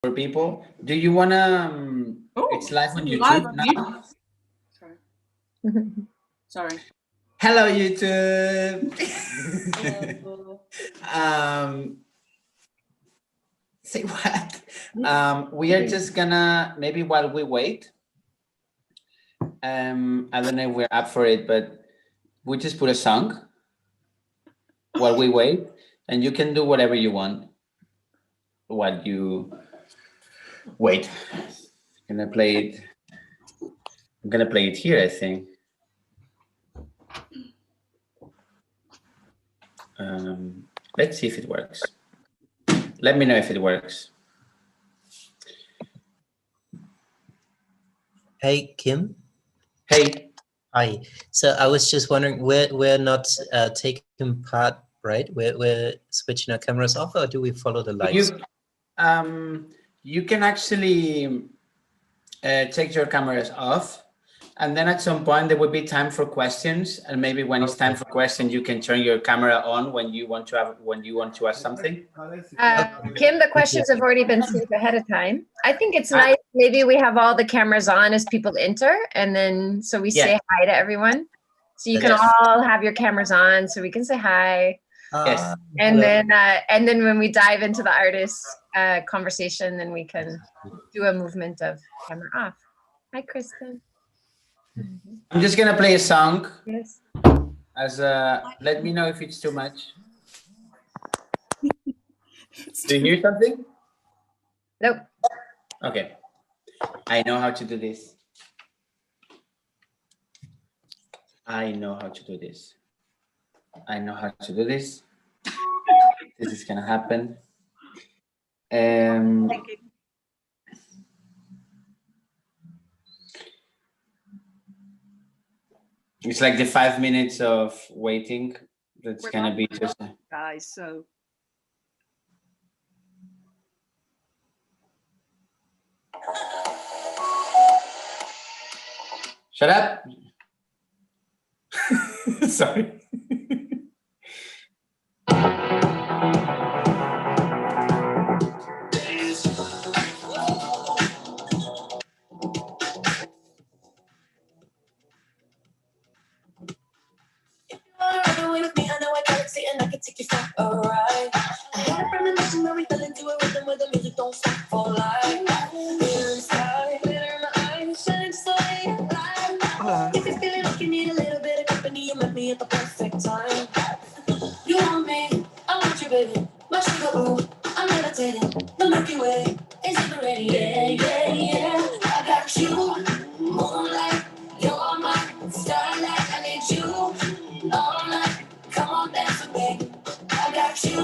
for people. Do you wanna? It's live on YouTube now. Sorry. Sorry. Hello, YouTube. Hello. Say what? We are just gonna maybe while we wait. I don't know if we're up for it, but we just put a song while we wait, and you can do whatever you want while you wait. I'm gonna play it. I'm gonna play it here, I think. Let's see if it works. Let me know if it works. Hey, Kim. Hey. Hi. So I was just wondering, we're not taking part, right? We're switching our cameras off, or do we follow the lights? You can actually take your cameras off, and then at some point there will be time for questions, and maybe when it's time for questions, you can turn your camera on when you want to ask something. Kim, the questions have already been saved ahead of time. I think it's nice. Maybe we have all the cameras on as people enter, and then so we say hi to everyone. So you can all have your cameras on, so we can say hi. Yes. And then when we dive into the artist conversation, then we can do a movement of camera off. Hi, Kristen. I'm just gonna play a song. Yes. As let me know if it's too much. Do you hear something? Nope. Okay. I know how to do this. I know how to do this. I know how to do this. This is gonna happen. It's like the 5 minutes of waiting. That's gonna be just. Guys, so. Shut up. Sorry. And I can take you for a ride. I had a premonition where we fell into a rhythm where the music don't stop for life. Glitter in the sky, glitter in my eyes, shining just the way you like. If you're feeling like you need a little bit of company, you met me at the perfect time. You want me, I want you, baby. My sugar boo, I'm meditating. The Milky Way is liberating. Yeah. I got you, moonlight, you're my starlight. I need you all night. Come on, dance with me. I got you,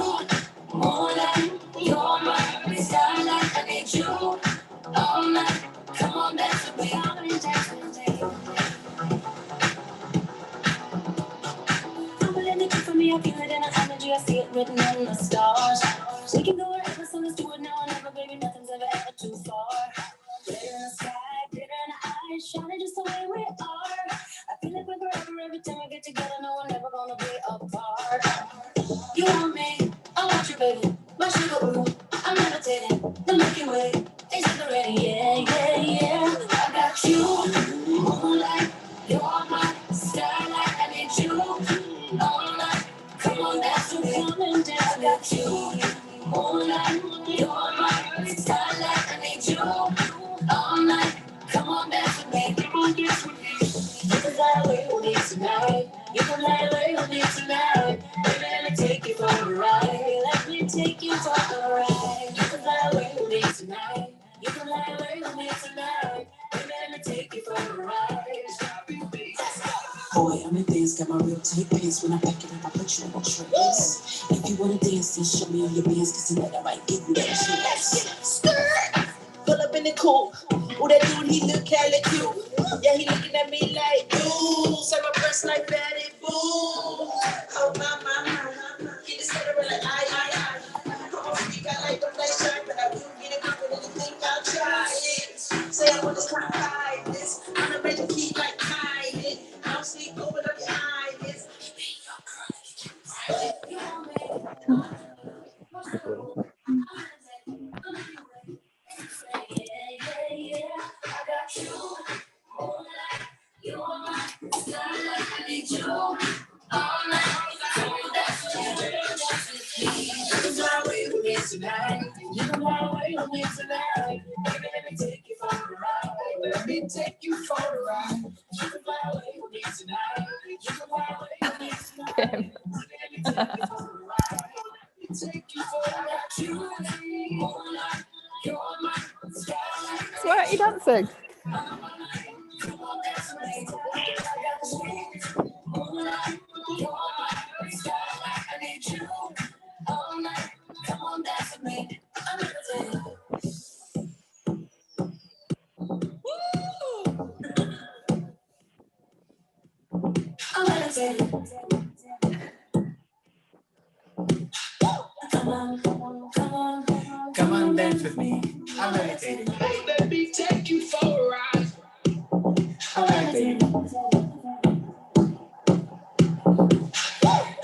moonlight, you're my starlight. I need you all night. Come on, dance with me. I'm feeling it for me. I feel it in the energy. I see it written in the stars. We can go wherever, so let's do it now and ever, baby. Nothing's ever too far. Glitter in the sky, glitter in the eyes, shining just the way we are. I feel like we're forever every time we get together. No, we're never gonna be apart. You want me, I want you, baby. My sugar boo, I'm meditating. The Milky Way is liberating. Yeah. I got you, moonlight, you're my starlight. I need you all night. Come on, dance with me. I got you, moonlight, you're my starlight. I need you all night. Come on, dance with me. Come on, dance with me. You can fly away with me tonight. You can fly away with me tonight. Baby, let me take you for a ride. Let me take you for a ride. You can fly away with me tonight. You can fly away with me tonight. Baby, let me take you for a ride. Boy, I'm advanced, got my real tight pants. When I pack it up, I put you in a trance. If you wanna dance, then show me all your bands, cause tonight I might give you that chance. Skirt! Pull up in the coupe. Oh, that dude, he look hella cute. Yeah, he looking at me like, ooh, so my breast like Betty Boo. Oh, my. He just said it like, I. Oh, you got like the flash, but I wouldn't get it good with anything. I'll try it. Say I want to try this. I'm the ready to keep like hiding. I don't sleep over your eyes. away with me tonight. Baby, let me take you for a ride. Let me take you for a ride. You can fly away with me tonight. You can fly away with me tonight. Baby, let me take you for a ride. Let me take you for a ride. You and me, moonlight, you're my starlight. Why are you dancing? Come on, dance with me. Moonlight, you're my starlight. I need you all night. Come on, dance with me. I'm levitating. I'm levitating. Come on, come on, come on, Come on, dance with me. I'm meditating. let me take you for a ride. I'm meditating.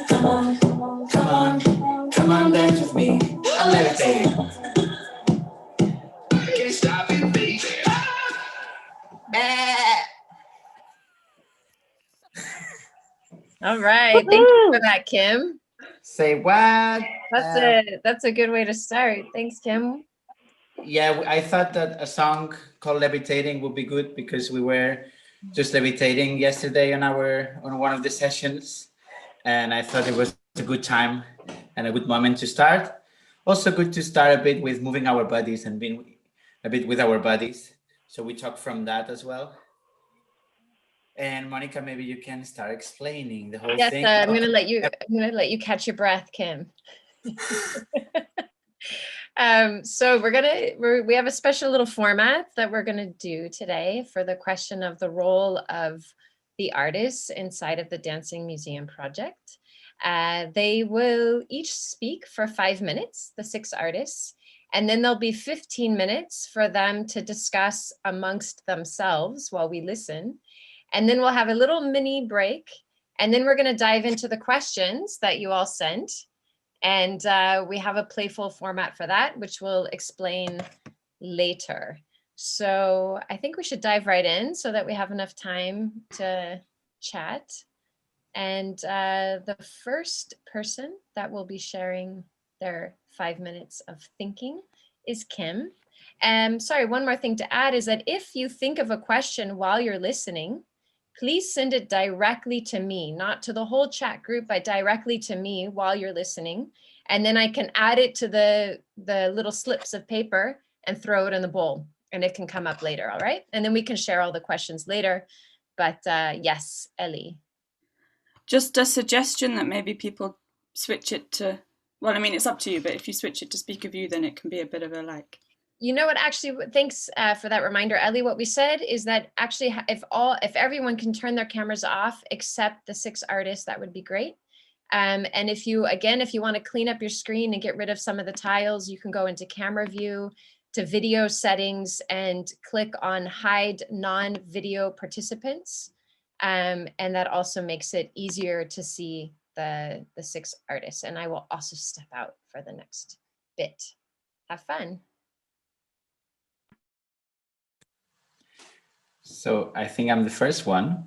Come on, come on, Come on, come on, dance with me. I'm meditating. can't stop it, baby. All right. Thank you for that, Kim. Say what? That's a good way to start. Thanks, Kim. Yeah, I thought that a song called "Levitating" would be good because we were just levitating yesterday on one of the sessions, and I thought it was a good time and a good moment to start. Also, good to start a bit with moving our bodies and being a bit with our bodies. So we talk from that as well. And Monica, maybe you can start explaining the whole Yes, thing. I'm gonna let you catch your breath, Kim. So we have a special little format that we're gonna do today for the question of the role of the artists inside of the Dancing Museum project. They will each speak for 5 minutes, the 6 artists, and then there'll be 15 minutes for them to discuss amongst themselves while we listen. And then we'll have a little mini break, and then we're gonna dive into the questions that you all sent. And we have a playful format for that, which we'll explain later. So I think we should dive right in so that we have enough time to chat. And the first person that will be sharing their 5 minutes of thinking is Kim. Sorry, one more thing to add is that if you think of a question while you're listening, please send it directly to me, not to the whole chat group, but directly to me while you're listening. And then I can add it to the little slips of paper and throw it in the bowl, and it can come up later, all right? And then we can share all the questions later. But yes, Ellie. Just a suggestion that maybe people switch it to, well, I mean, it's up to you, but if you switch it to speaker view, then it can be a bit of a like. You know what, actually, thanks for that reminder, Ellie. What we said is that actually if everyone can turn their cameras off except the 6 artists, that would be great. And if you want to clean up your screen and get rid of some of the tiles, you can go into camera view, to video settings, and click on hide non-video participants. And that also makes it easier to see the 6 artists. And I will also step out for the next bit. Have fun. So I think I'm the first one.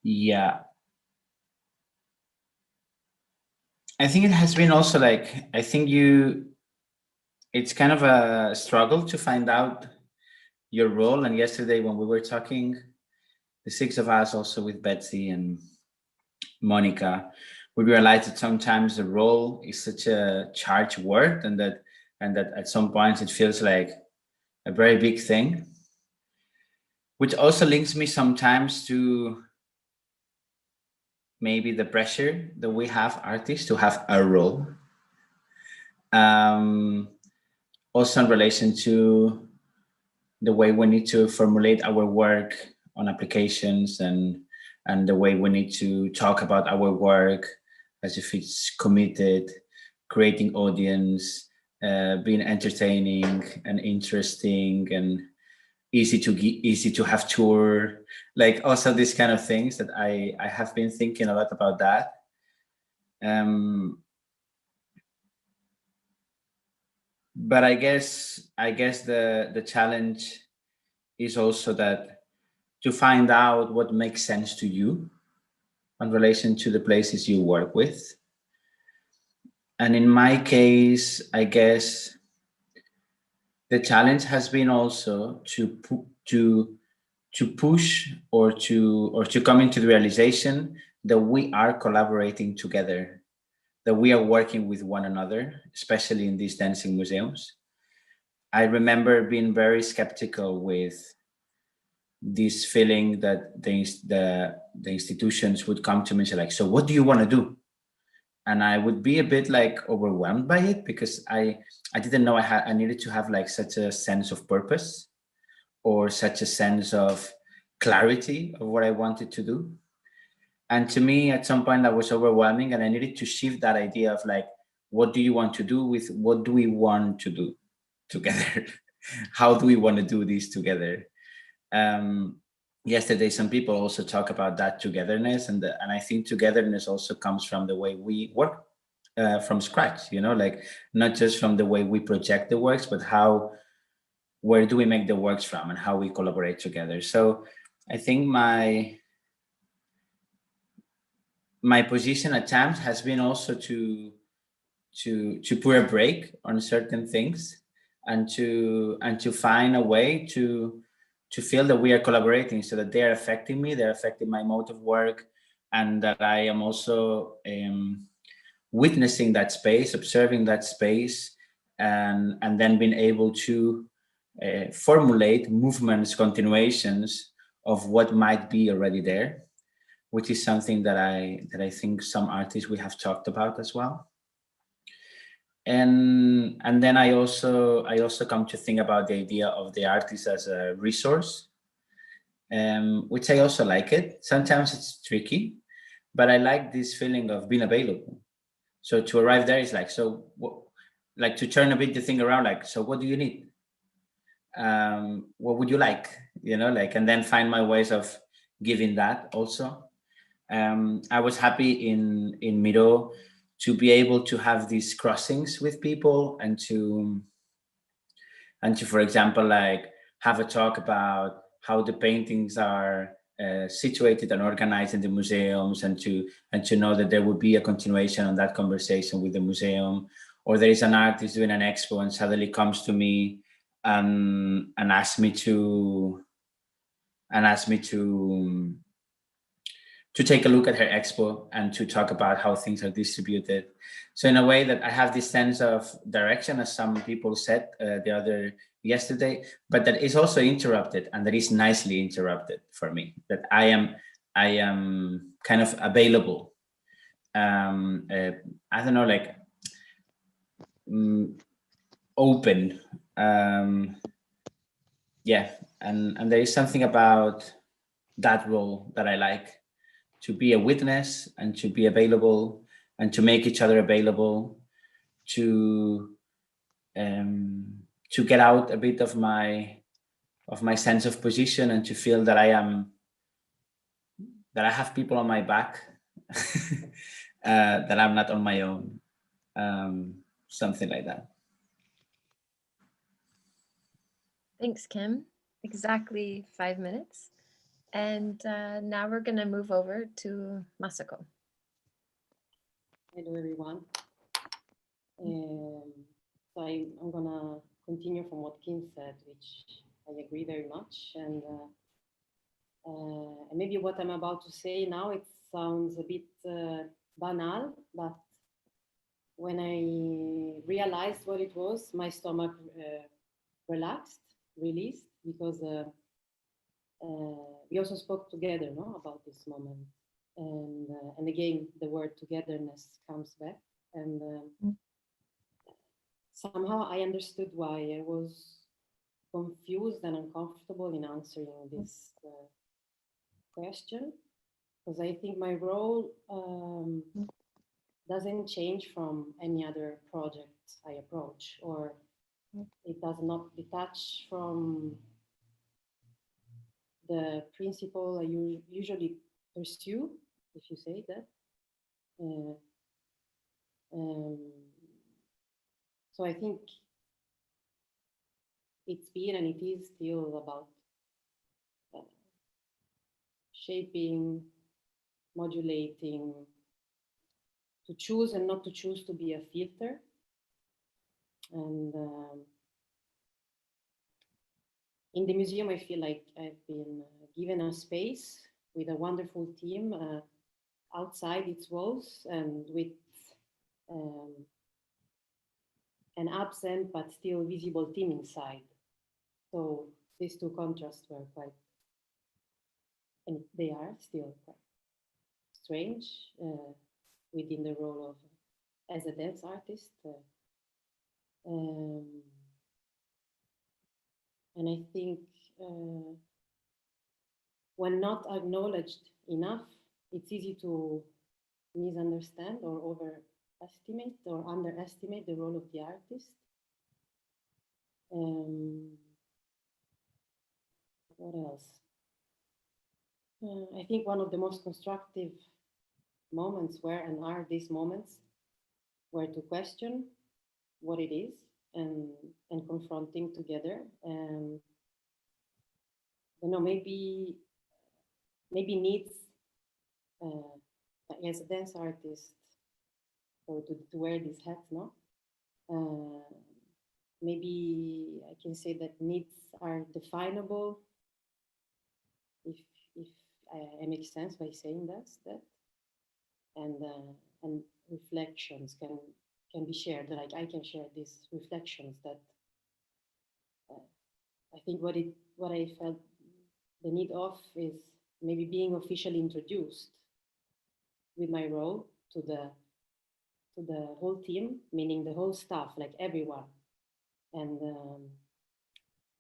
Yeah. I think it has been also like, I think it's kind of a struggle to find out your role. And yesterday when we were talking, the 6 of us, also with Betsy and Monica, we realized that sometimes the role is such a charged word, and that at some points it feels like a very big thing, which also links me sometimes to maybe the pressure that we have artists to have a role. Also in relation to the way we need to formulate our work on applications, and the way we need to talk about our work as if it's committed, creating audience, being entertaining and interesting and easy to have tour, like also these kind of things that I have been thinking a lot about that. But I guess the challenge is also that to find out what makes sense to you in relation to the places you work with. And in my case, I guess the challenge has been also to push or to come into the realization that we are collaborating together, that we are working with one another, especially in these dancing museums. I remember being very skeptical with this feeling that the institutions would come to me and say like, so what do you want to do? And I would be a bit like overwhelmed by it, because I didn't know I needed to have like such a sense of purpose or such a sense of clarity of what I wanted to do. And to me, at some point that was overwhelming, and I needed to shift that idea of like, what do you want to do with what do we want to do together? How do we want to do this together? Yesterday, some people also talk about that togetherness, and I think togetherness also comes from the way we work from scratch. Like not just from the way we project the works, but where do we make the works from, and how we collaborate together. So I think my position at times has been also to put a break on certain things, and to find a way to feel that we are collaborating, so that they are affecting me, they're affecting my mode of work, and that I am also witnessing that space, observing that space, and then being able to formulate movements, continuations of what might be already there, which is something that I think some artists we have talked about as well. And then I also come to think about the idea of the artist as a resource, which I also like it. Sometimes it's tricky, but I like this feeling of being available. So to arrive there is like, like to turn a bit the thing around, like, so what do you need? What would you like? And then find my ways of giving that also. I was happy in Miro to be able to have these crossings with people, and to for example, like have a talk about how the paintings are situated and organized in the museums, and to know that there would be a continuation on that conversation with the museum. Or there is an artist doing an expo and suddenly comes to me and asks me to take a look at her expo and to talk about how things are distributed. So in a way that I have this sense of direction, as some people said yesterday, but that is also interrupted, and that is nicely interrupted for me, that I am kind of available. I don't know, like open. Yeah, and there is something about that role that I like, to be a witness and to be available and to make each other available, to get out a bit of my sense of position, and to feel that I have people on my back, that I'm not on my own, something like that. Thanks, Kim. Exactly 5 minutes. And now we're going to move over to Masako. Hello, everyone. So I'm going to continue from what Kim said, which I agree very much. And maybe what I'm about to say now, it sounds a bit banal, but when I realized what it was, my stomach released, because we also spoke together, about this moment. And again, the word togetherness comes back. And somehow I understood why I was confused and uncomfortable in answering this question, because I think my role doesn't change from any other project I approach, or it does not detach from the principle I usually pursue, if you say that. So I think it's been and it is still about shaping, modulating, choose and not to choose to be a filter. And in the museum, I feel like I've been given a space with a wonderful team outside its walls, and with an absent but still visible team inside. So these two contrasts were quite, and they are still quite strange within the role of as a dance artist. And I think when not acknowledged enough, it's easy to misunderstand or overestimate or underestimate the role of the artist. What else? I think one of the most constructive moments were and are these moments where to question what it is and confronting together. You know, maybe needs as a dance artist, or to wear these hats, no? Maybe I can say that needs are definable, if I make sense by saying that, and reflections can be shared. Like I can share these reflections that I think what I felt the need of is maybe being officially introduced with my role to the whole team, meaning the whole staff, like everyone, and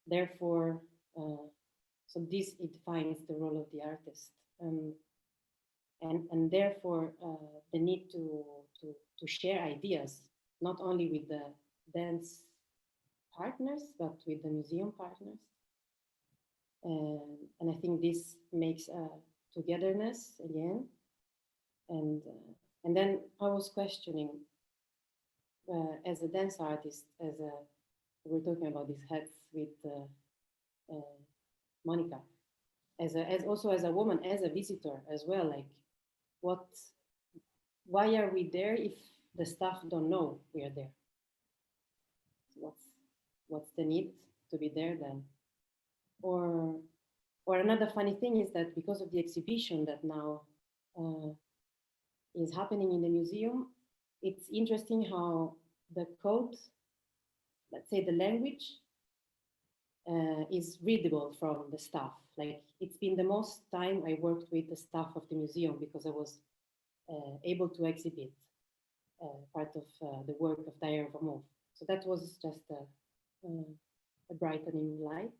therefore, so this it defines the role of the artist, and therefore the need to share ideas, not only with the dance partners but with the museum partners, and I think this makes togetherness again, and then I was questioning as a dance artist, we're talking about these hats with Monica, as also as a woman, as a visitor as well, like why are we there if the staff don't know we are there? What's the need to be there then? Or another funny thing is that because of the exhibition that now is happening in the museum, it's interesting how the code, let's say the language, is readable from the staff. Like it's been the most time I worked with the staff of the museum because I was able to exhibit part of the work of Diary of a Move. So that was just a brightening light.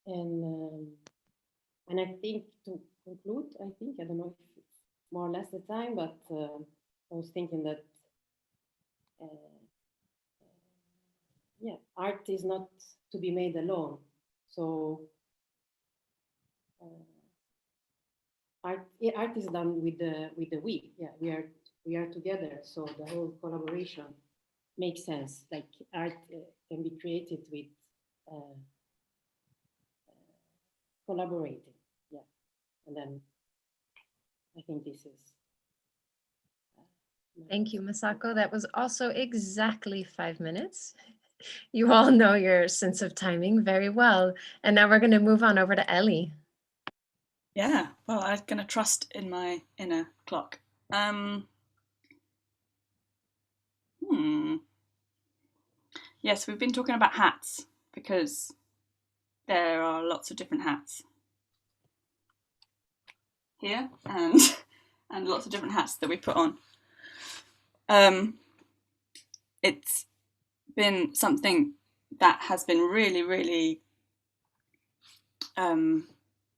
And I think to conclude, I don't know if it's more or less the time, but I was thinking that yeah, art is not to be made alone. So art is done with the we. Yeah, we are together. So the whole collaboration makes sense. Like art can be created with collaborating. Yeah, and then I think this is. Thank you, Masako. That was also exactly 5 minutes. You all know your sense of timing very well. And now we're going to move on over to Ellie. Yeah, well, I'm going to trust in my inner clock. Yes, we've been talking about hats because there are lots of different hats here and lots of different hats that we put on. It's been something that has been really, really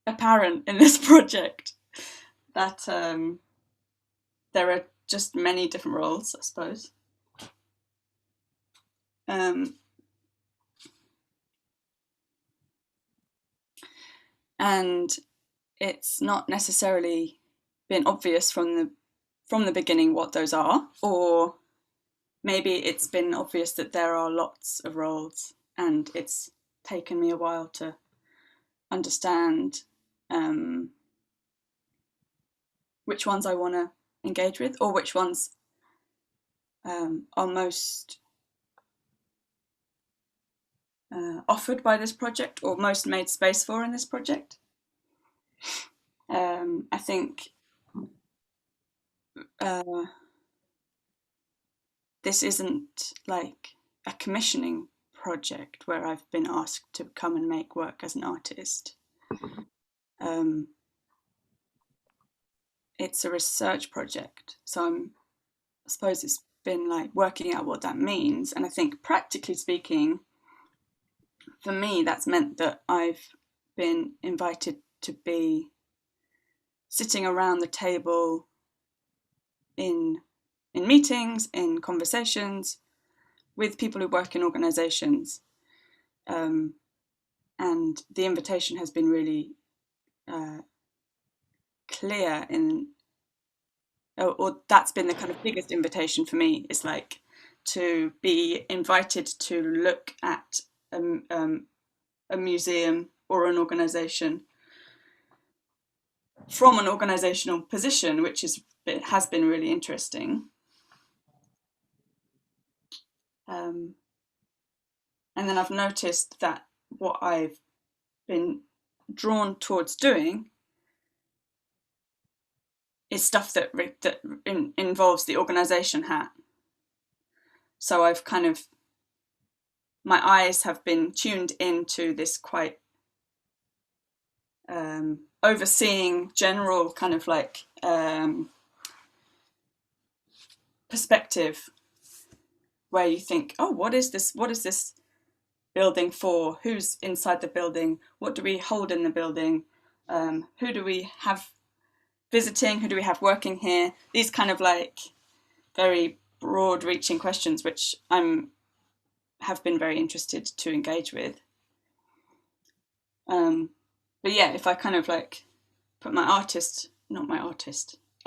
apparent in this project, that there are just many different roles, I suppose. And it's not necessarily been obvious from the beginning what those are, or maybe it's been obvious that there are lots of roles, and it's taken me a while to understand which ones I want to engage with, or which ones are most offered by this project or most made space for in this project. I think this isn't like a commissioning project where I've been asked to come and make work as an artist. It's a research project, so I suppose it's been like working out what that means. And I think practically speaking, for me, that's meant that I've been invited to be sitting around the table in meetings, in conversations with people who work in organizations. And the invitation has been really clear or that's been the kind of biggest invitation for me, is like to be invited to look at a museum or an organization from an organizational position, which has been really interesting. And then I've noticed that what I've been drawn towards doing is stuff that involves the organization hat. So I've kind of, my eyes have been tuned into this quite overseeing general kind of like perspective, where you think, oh, what is this building for? Who's inside the building? What do we hold in the building? Who do we have visiting? Who do we have working here? These kind of like very broad reaching questions, which have been very interested to engage with. But yeah, if I kind of like put my artist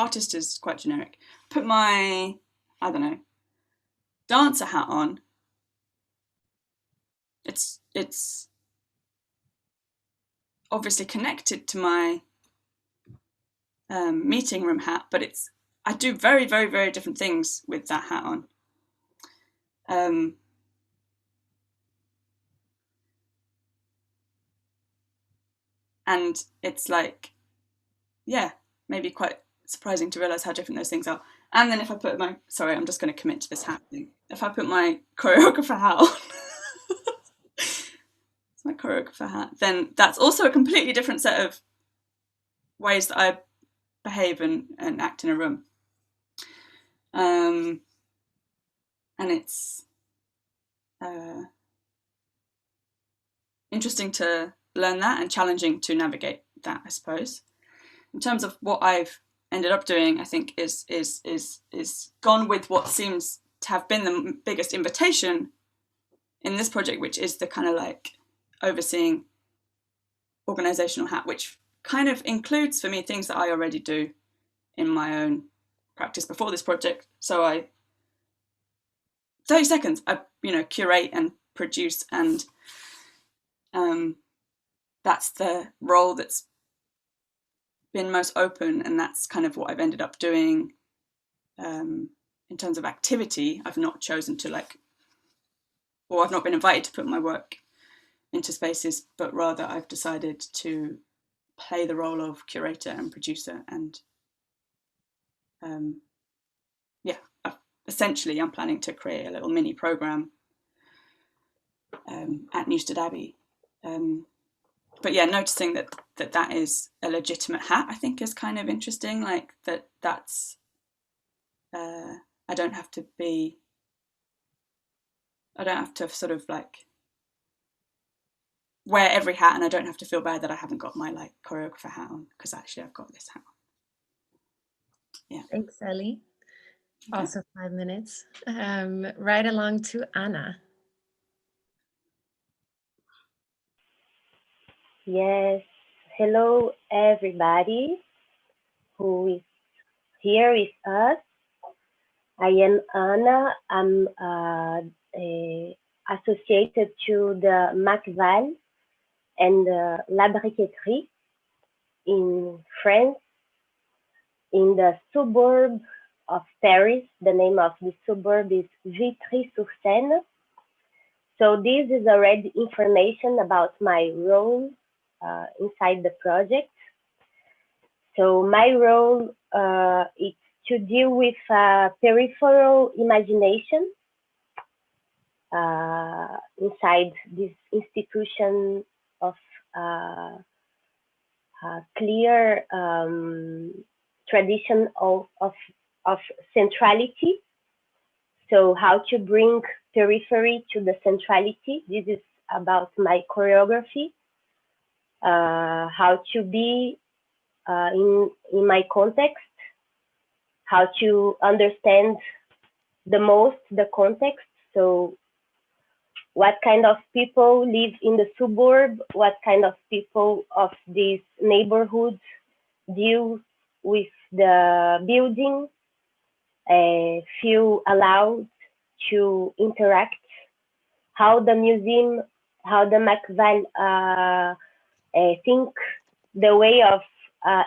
is quite generic, put my, I don't know, dancer hat on, it's obviously connected to my meeting room hat, but I do very, very, very different things with that hat on. And it's like, yeah, maybe quite surprising to realize how different those things are. And then if I put I'm just going to commit to this hat thing. If I put my choreographer hat on, it's my choreographer hat, then that's also a completely different set of ways that I behave and act in a room. And it's interesting to learn that and challenging to navigate that, I suppose. In terms of what I've ended up doing, I think is gone with what seems to have been the biggest invitation in this project, which is the kind of like overseeing organizational hat, which kind of includes for me things that I already do in my own practice before this project. So I 30 seconds, I curate and produce, and that's the role that's been most open, and that's kind of what I've ended up doing. In terms of activity, I've not chosen to I've not been invited to put my work into spaces, but rather I've decided to play the role of curator and producer. And essentially I'm planning to create a little mini program at Newstead Abbey. But yeah, noticing that is a legitimate hat, I think, is kind of interesting. Like that's I don't have to sort of like wear every hat, and I don't have to feel bad that I haven't got my like choreographer hat on, because actually I've got this hat on. Yeah. Thanks, Ellie. Okay. Also 5 minutes. Right along to Anna. Yes. Hello, everybody who is here with us. I am Anna. I'm associated to the MacVal and La Briqueterie in France. in the suburb of Paris. The name of the suburb is Vitry-sur-Seine. So this is already information about my role inside the project. So my role is to deal with peripheral imagination inside this institution of clear tradition of centrality. So how to bring periphery to the centrality. This is about my choreography. How to be in my context. How to understand the most the context. So what kind of people live in the suburb? What kind of people of this neighborhood deal with the building? Feel allowed to interact, how the museum, how the McVal think the way of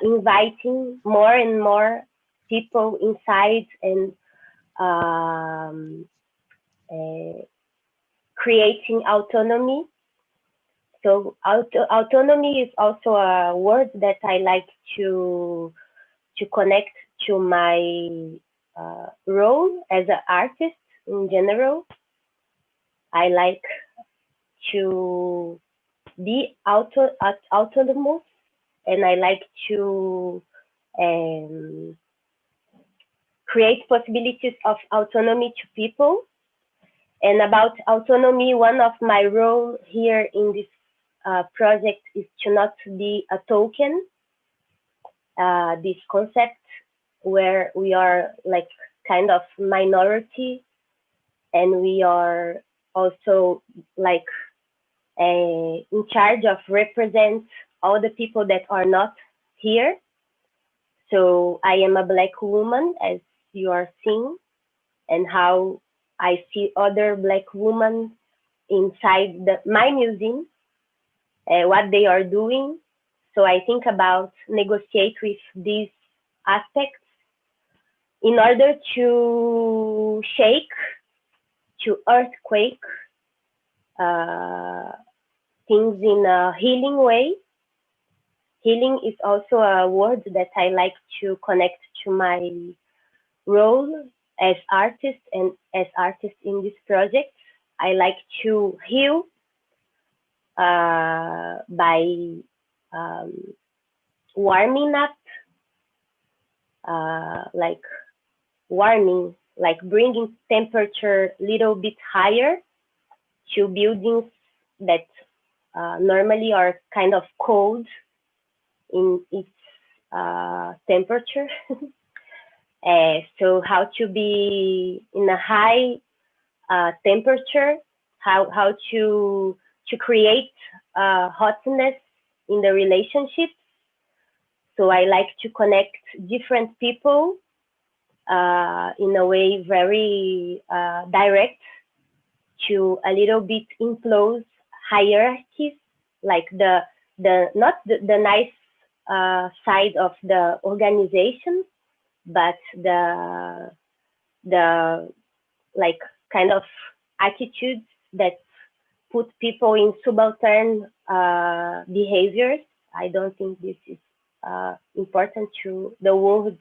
inviting more and more people inside and creating autonomy. So autonomy is also a word that I like to connect to my role as an artist in general. I like to be autonomous, and I like to create possibilities of autonomy to people. And about autonomy, one of my roles here in this project is to not be a token, this concept where we are like kind of minority, and we are also like in charge of represent all the people that are not here. So I am a Black woman, as you are seeing, and how I see other Black women inside my museum, what they are doing. So I think about negotiate with these aspects in order to shake, to earthquake things in a healing way. Healing is also a word that I like to connect to my role as artist and as artist in this project. I like to heal by warming up, like warming, like bringing temperature a little bit higher to buildings that normally are kind of cold in its temperature. So how to be in a high temperature, how to create hotness in the relationships. So I like to connect different people in a way very direct to a little bit enclose hierarchies, like the not the nice side of the organization, but the like kind of attitudes that put people in subaltern behaviors. I don't think this is important to the world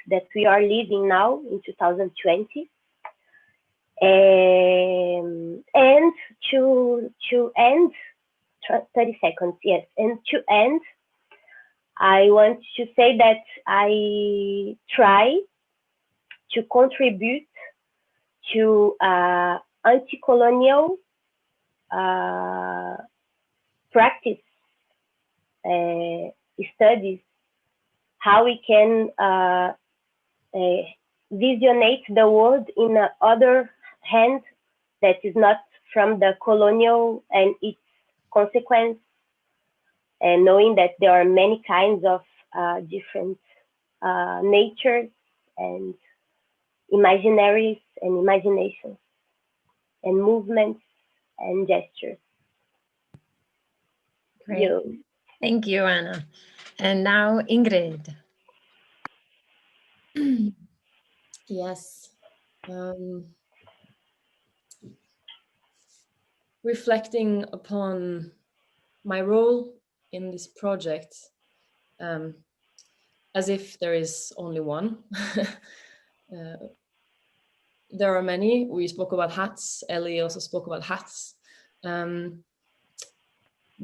that we are living now in 2020. And to end, 30 seconds, yes. And to end, I want to say that I try to contribute to anti-colonial practice studies, how we can visionate the world in other hand that is not from the colonial and its consequence, and knowing that there are many kinds of different natures and imaginaries and imaginations and movements and gestures. Great. Thank you, Anna. And now Ingrid. Yes. Reflecting upon my role in this project, as if there is only one. There are many. We spoke about hats. Ellie also spoke about hats.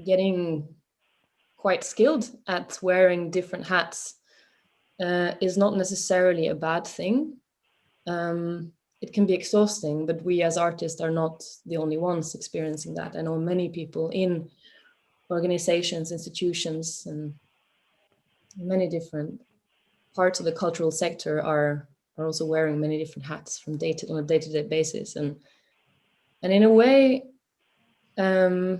Getting quite skilled at wearing different hats is not necessarily a bad thing. It can be exhausting, but we as artists are not the only ones experiencing that. I know many people in organizations, institutions, and many different parts of the cultural sector are also wearing many different hats on a day-to-day basis. And in a way, I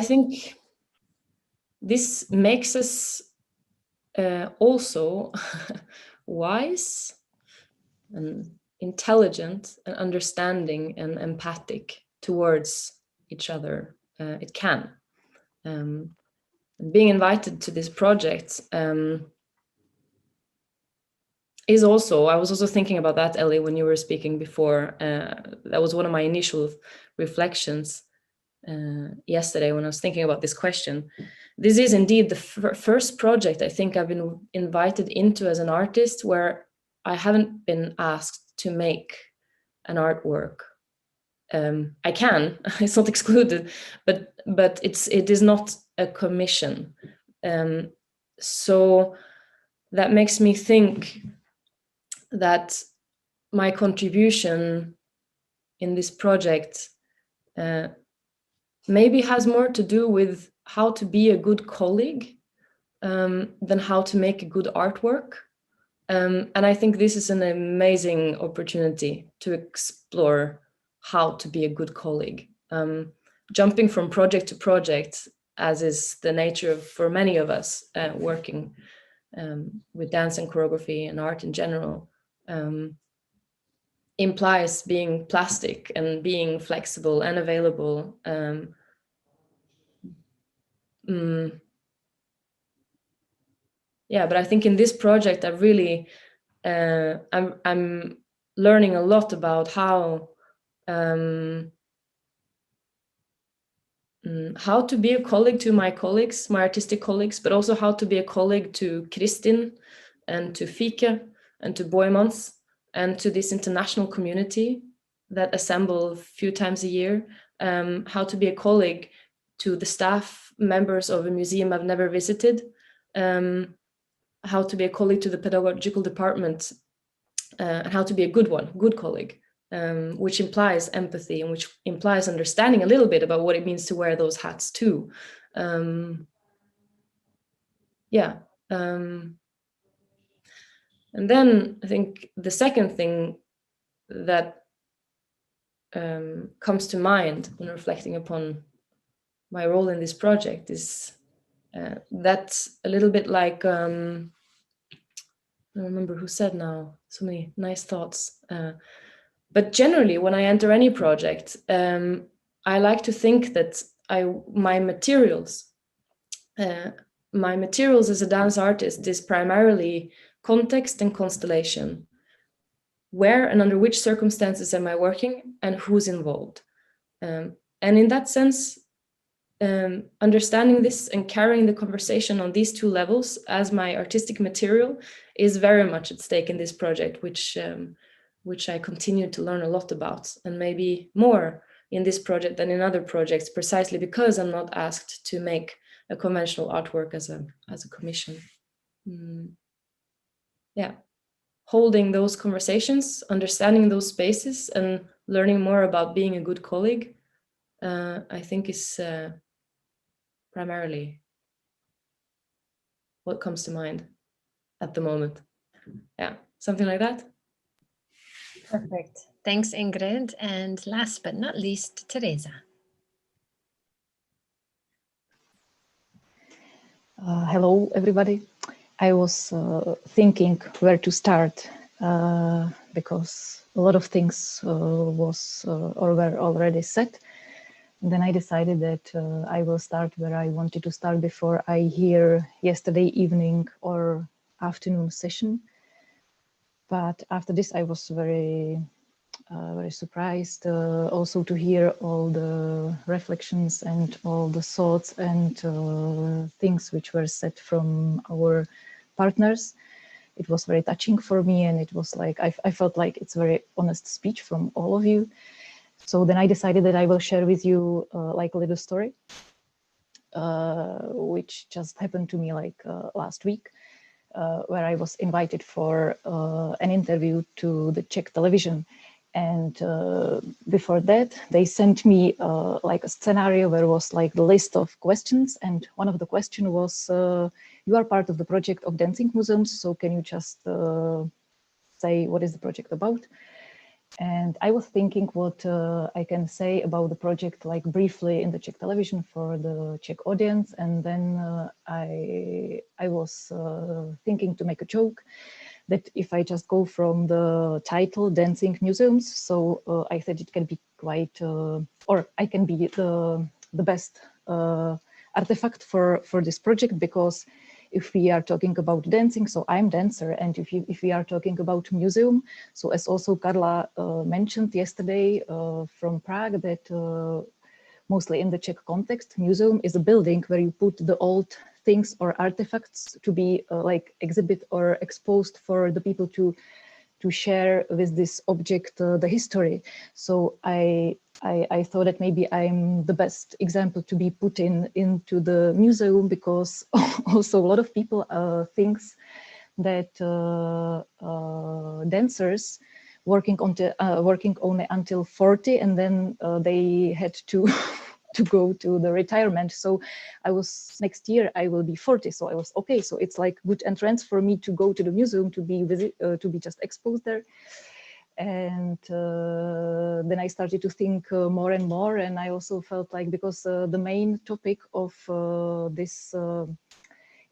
think this makes us also wise and intelligent and understanding and empathic towards each other. It can. Being invited to this project is also, I was also thinking about that, Ellie, when you were speaking before. That was one of my initial reflections yesterday when I was thinking about this question. This is indeed the first project I think I've been invited into as an artist where I haven't been asked to make an artwork. I can, it's not excluded, but it is not a commission. So that makes me think that my contribution in this project maybe has more to do with how to be a good colleague than how to make a good artwork. And I think this is an amazing opportunity to explore how to be a good colleague. Jumping from project to project, as is the nature for many of us working with dance and choreography and art in general, implies being plastic and being flexible and available. Yeah, but I think in this project, I really, I'm learning a lot about how to be a colleague to my colleagues, my artistic colleagues, but also how to be a colleague to Kristin and to Fike and to Boymans and to this international community that assemble a few times a year. How to be a colleague to the staff members of a museum I've never visited. How to be a colleague to the pedagogical department, and how to be a good colleague. Which implies empathy and which implies understanding a little bit about what it means to wear those hats too. Yeah. And then I think the second thing that comes to mind when reflecting upon my role in this project is that's a little bit like, I don't remember who said now, so many nice thoughts. But generally, when I enter any project, I like to think that my materials as a dance artist is primarily context and constellation. Where and under which circumstances am I working and who's involved? And in that sense, understanding this and carrying the conversation on these two levels as my artistic material is very much at stake in this project, which I continue to learn a lot about, and maybe more in this project than in other projects, precisely because I'm not asked to make a conventional artwork as a commission. Yeah, holding those conversations, understanding those spaces, and learning more about being a good colleague, I think is primarily what comes to mind at the moment. Yeah, something like that. Perfect. Thanks, Ingrid. And last but not least, Teresa. Hello, everybody. I was thinking where to start because a lot of things were already said. And then I decided that I will start where I wanted to start before I hear yesterday evening or afternoon session. But after this, I was very surprised also to hear all the reflections and all the thoughts and things which were said from our partners. It was very touching for me, and it was like I felt like it's very honest speech from all of you. So then I decided that I will share with you like a little story, which just happened to me like last week, where I was invited for an interview to the Czech television. And before that, they sent me like a scenario where was like the list of questions. And one of the questions was, you are part of the project of Dancing Museums. So can you just say what is the project about? And I was thinking what I can say about the project, like briefly in the Czech television for the Czech audience. And then I was thinking to make a joke that if I just go from the title Dancing Museums, so I said it can be quite, or I can be the best artifact for this project, because if we are talking about dancing, so I'm dancer, and if we are talking about museum, so as also Carla mentioned yesterday from Prague, that mostly in the Czech context, museum is a building where you put the old things or artifacts to be like exhibit or exposed for the people to share with this object the history. So I thought that maybe I'm the best example to be put into the museum, because also a lot of people thinks that dancers working only until 40, and then they had to to go to the retirement. So next year I will be 40. So I was okay. So it's like good entrance for me to go to the museum to be just exposed there. And then I started to think more and more, and I also felt like, because the main topic of this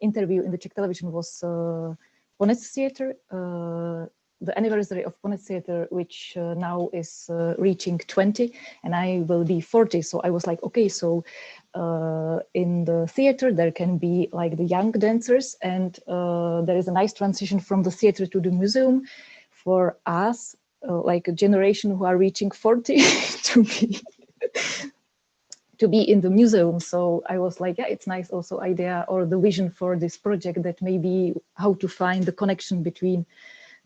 interview in the Czech television was Ponec Theatre, the anniversary of Ponec Theatre, which now is reaching 20, and I will be 40. So I was like, okay, so in the theater there can be like the young dancers, and there is a nice transition from the theater to the museum for us, like a generation who are reaching 40 to be in the museum. So I was like, yeah, it's nice also idea or the vision for this project, that maybe how to find the connection between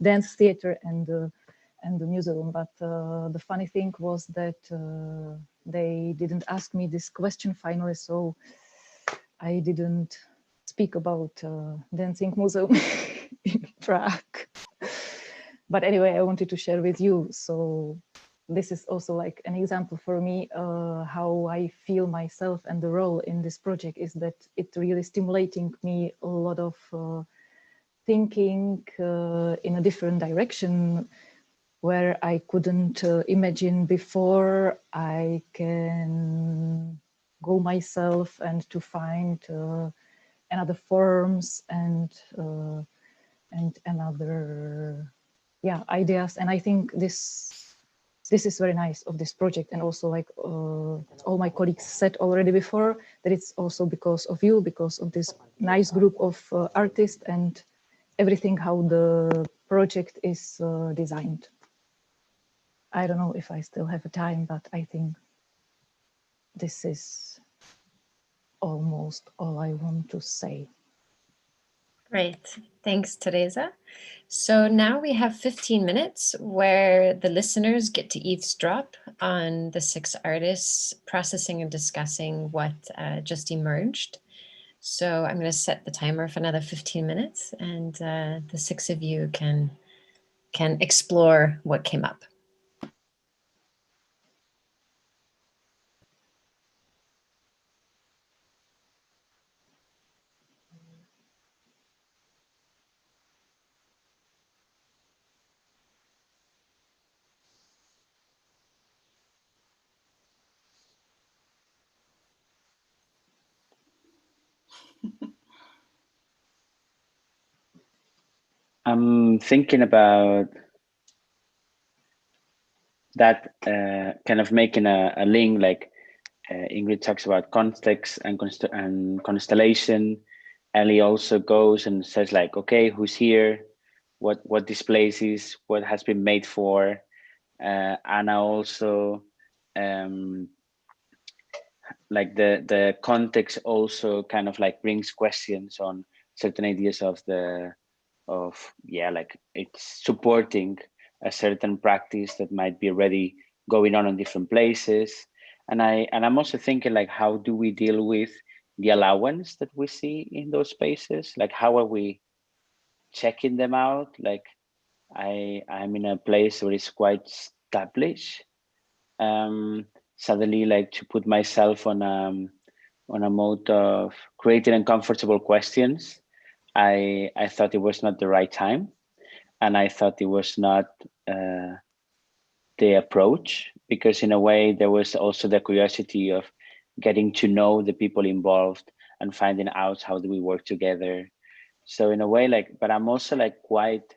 dance theater and the museum. But the funny thing was that they didn't ask me this question finally, so I didn't speak about Dancing Museum in Prague. But anyway, I wanted to share with you. So this is also like an example for me how I feel myself, and the role in this project is that it really stimulating me a lot of thinking in a different direction, where I couldn't imagine before. I can go myself and to find another forms and another ideas. And I think this is very nice of this project. And also, like all my colleagues said already before, that it's also because of you, because of this nice group of artists and everything how the project is designed. I don't know if I still have a time, but I think this is almost all I want to say. Great. Thanks, Teresa. So now we have 15 minutes where the listeners get to eavesdrop on the 6 artists processing and discussing what just emerged. So I'm going to set the timer for another 15 minutes, and the 6 of you can explore what came up. I'm thinking about that, kind of making a link, like Ingrid talks about context and constellation, Ellie also goes and says like, okay, who's here? What this place is, what has been made for. Anna also, like the context also kind of like brings questions on certain ideas of like it's supporting a certain practice that might be already going on in different places. And I'm also thinking like, how do we deal with the allowance that we see in those spaces? Like, how are we checking them out? Like, I'm in a place where it's quite established. Suddenly, like, to put myself on a mode of creating uncomfortable questions, I thought it was not the right time, and I thought it was not the approach, because in a way there was also the curiosity of getting to know the people involved and finding out how do we work together. So in a way, like, but I'm also like quite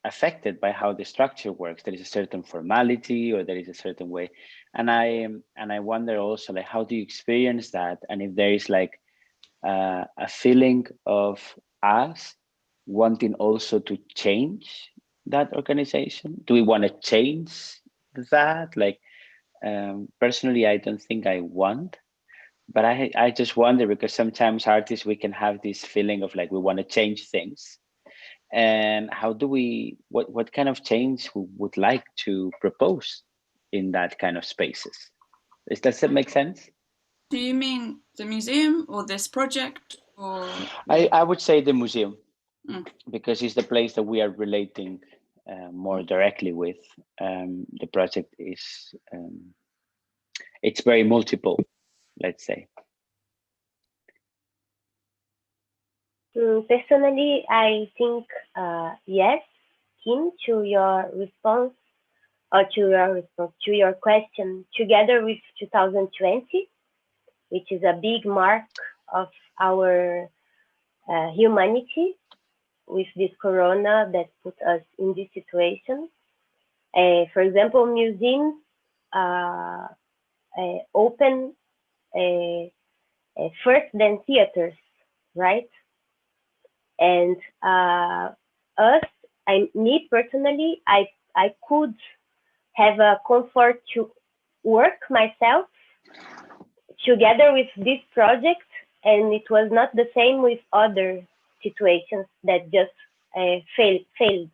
affected by how the structure works. There is a certain formality, or there is a certain way, and I wonder also like, how do you experience that, and if there is like a feeling of us wanting also to change that organization. Do we want to change that? Like, personally, I don't think I want, but I just wonder, because sometimes artists, we can have this feeling of like we want to change things. And how do we, what kind of change we would like to propose in that kind of spaces? Does that make sense? Do you mean the museum or this project? Or I would say the museum, Mm. because it's the place that we are relating more directly with. The project is, it's very multiple, let's say. Personally, I think yes, Kim, to your response, or to your question, together with 2020, which is a big mark of our humanity, with this corona that put us in this situation. For example, museums open first than theaters, right? And me personally, I could have a comfort to work myself together with this project, and it was not the same with other situations that just failed.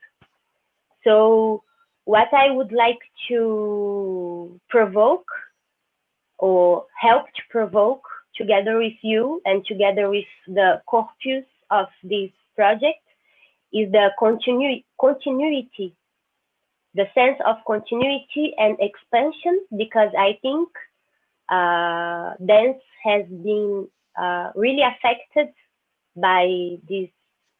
So what I would like to provoke, or help to provoke, together with you and together with the corpus of this project, is the continuity, the sense of continuity and expansion, because I think dance has been really affected by this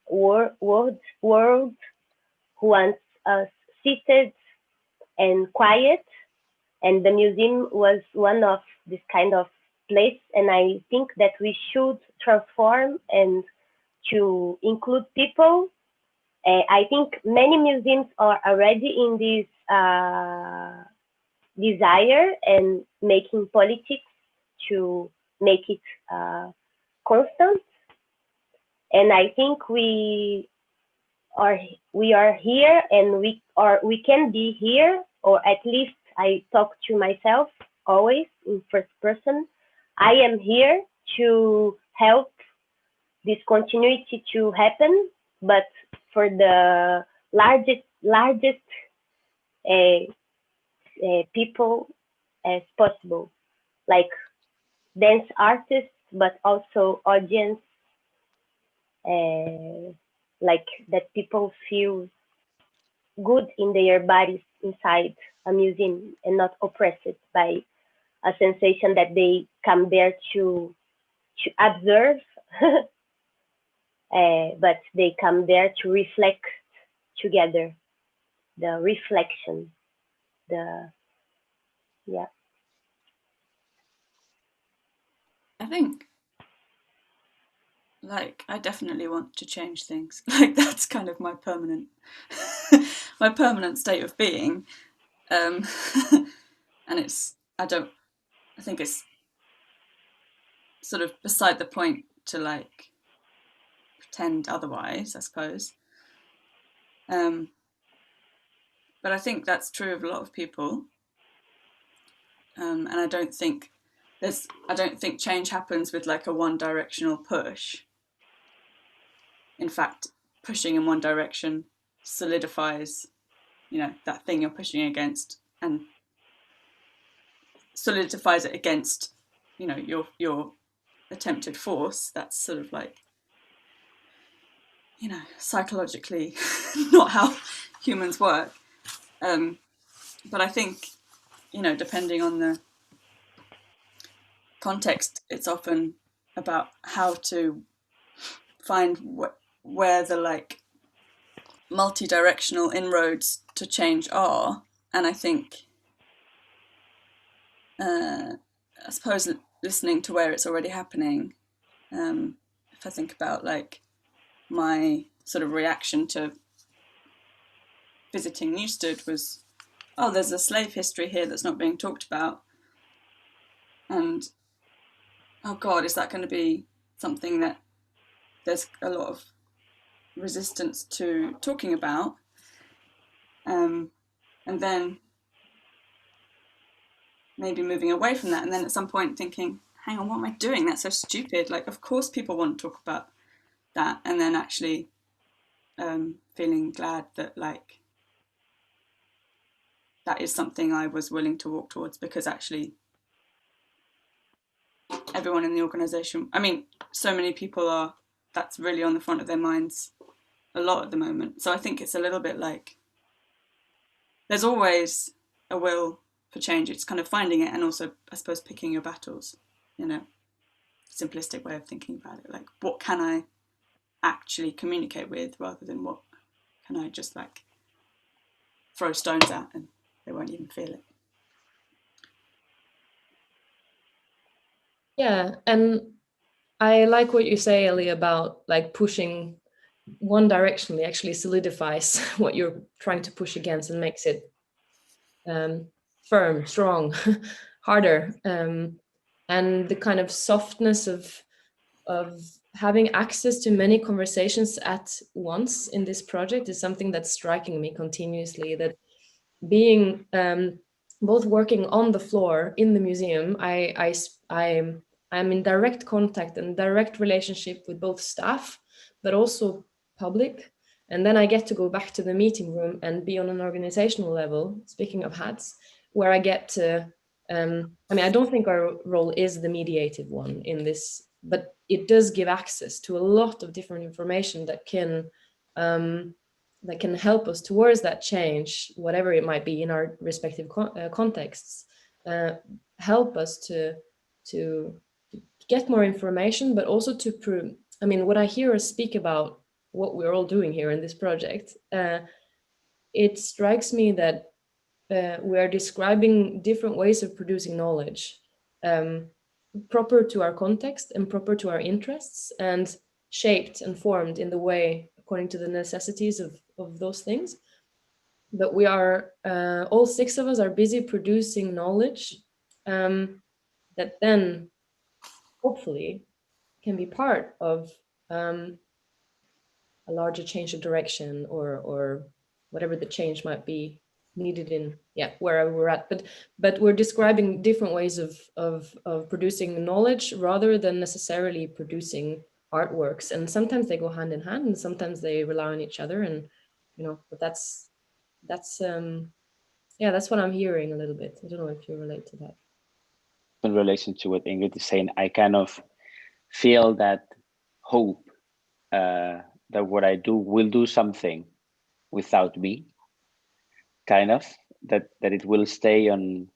world who wants us seated and quiet, and the museum was one of this kind of place. And I think that we should transform and to include people. I think many museums are already in this desire and making politics to make it constant. And I think we are here, and we can be here, or at least I talk to myself always in first person. I am here to help this continuity to happen, but for the largest people as possible, like dance artists, but also audience, like that people feel good in their bodies inside a museum and not oppressed by a sensation that they come there to observe, but they come there to reflect together. The reflection, yeah. I think, like, I definitely want to change things. Like, that's kind of my permanent my permanent state of being. And I think it's sort of beside the point to like pretend otherwise, I suppose. But I think that's true of a lot of people. And I don't think change happens with like a one-directional push. In fact, pushing in one direction solidifies, you know, that thing you're pushing against, and solidifies it against, you know, your attempted force. That's sort of like, you know, psychologically not how humans work. But I think, you know, depending on the context, it's often about how to find where the like multi-directional inroads to change are. And I think, I suppose, listening to where it's already happening. If I think about like my sort of reaction to visiting Newstead was, oh, there's a slave history here that's not being talked about. And, oh God, is that going to be something that there's a lot of resistance to talking about? And then maybe moving away from that. And then at some point thinking, hang on, what am I doing? That's so stupid. Like, of course people want to talk about that. And then actually feeling glad that like that is something I was willing to walk towards, because actually everyone in the organization, I mean, so many people are, that's really on the front of their minds a lot at the moment. So I think it's a little bit like there's always a will for change. It's kind of finding it, and also, I suppose, picking your battles, you know, simplistic way of thinking about it. Like, what can I actually communicate with, rather than what can I just like throw stones at and they won't even feel it. Yeah, and I like what you say, Ellie, about like pushing one directionally actually solidifies what you're trying to push against and makes it firm, strong, harder. And the kind of softness of having access to many conversations at once in this project is something that's striking me continuously. That being both working on the floor in the museum, I'm in direct contact and direct relationship with both staff, but also public. And then I get to go back to the meeting room and be on an organizational level, speaking of hats, where I get to, I mean, I don't think our role is the mediative one in this, but it does give access to a lot of different information that can help us towards that change, whatever it might be in our respective contexts, help us to get more information, but also to prove, I mean, what I hear us speak about what we're all doing here in this project, it strikes me that we are describing different ways of producing knowledge, proper to our context and proper to our interests, and shaped and formed in the way according to the necessities of those things. But we are, all six of us are busy producing knowledge that then hopefully can be part of a larger change of direction, or whatever the change might be needed in, yeah, wherever we're at. But we're describing different ways of producing knowledge rather than necessarily producing artworks. And sometimes they go hand in hand, and sometimes they rely on each other. And you know, but that's yeah, that's what I'm hearing a little bit. I don't know if you relate to that. In relation to what Ingrid is saying, I kind of feel that hope that what I do will do something without me, kind of, that it will stay on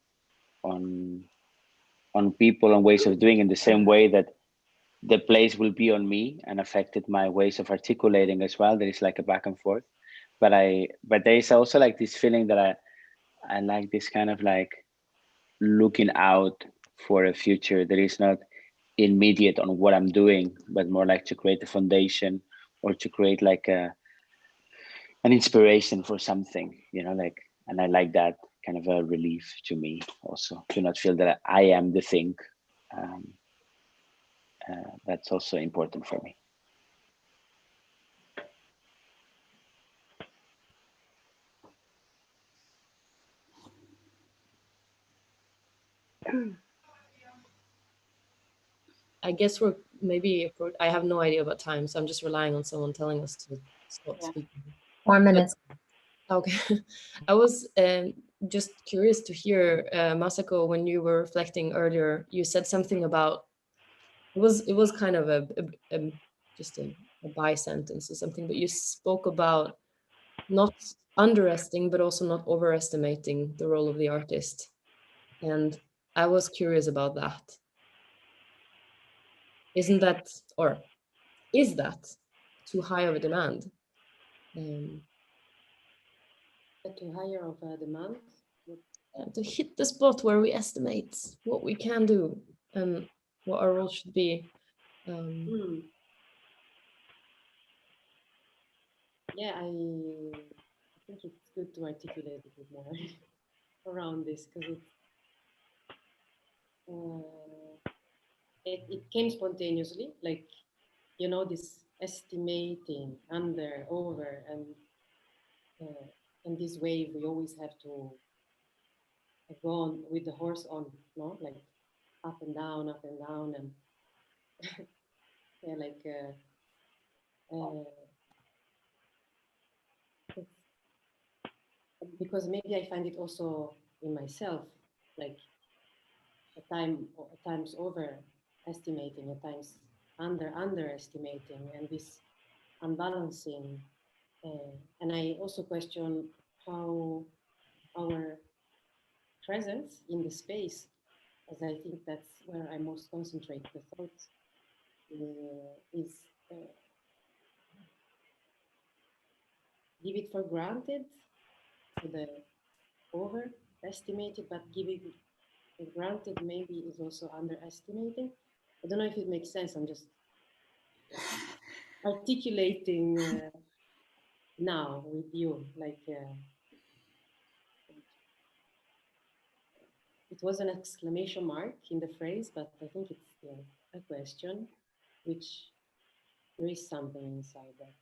people and ways of doing in the same way that the place will be on me and affected my ways of articulating as well. There is like a back and forth, but there is also like this feeling that I like this kind of like looking out for a future that is not immediate on what I'm doing, but more like to create a foundation, or to create like an inspiration for something, you know, like, and I like that kind of a relief to me also, to not feel that I am the thing. that's also important for me. I guess I have no idea about time, so I'm just relying on someone telling us to stop speaking. 4 minutes. Okay. I was just curious to hear, Masako, when you were reflecting earlier, you said something about, it was kind of just a by sentence or something, but you spoke about not underestimating, but also not overestimating the role of the artist. And I was curious about that. Isn't that, or is that too high of a demand? Too higher of a demand? To hit the spot where we estimate what we can do and what our role should be. Yeah, I think it's good to articulate a bit more around this, because it came spontaneously, like, you know, this estimating, under, over, and in this wave we always have to go on with the horse on, no, like up and down, and yeah, like because maybe I find it also in myself, like at times overestimating, at times underestimating, and this unbalancing. And I also question how our presence in the space, as I think that's where I most concentrate the thoughts, is give it for granted, so the overestimated, but giving it for granted maybe is also underestimating. I don't know if it makes sense. I'm just articulating now with you, like it was an exclamation mark in the phrase, but I think it's still a question, which there is something inside that.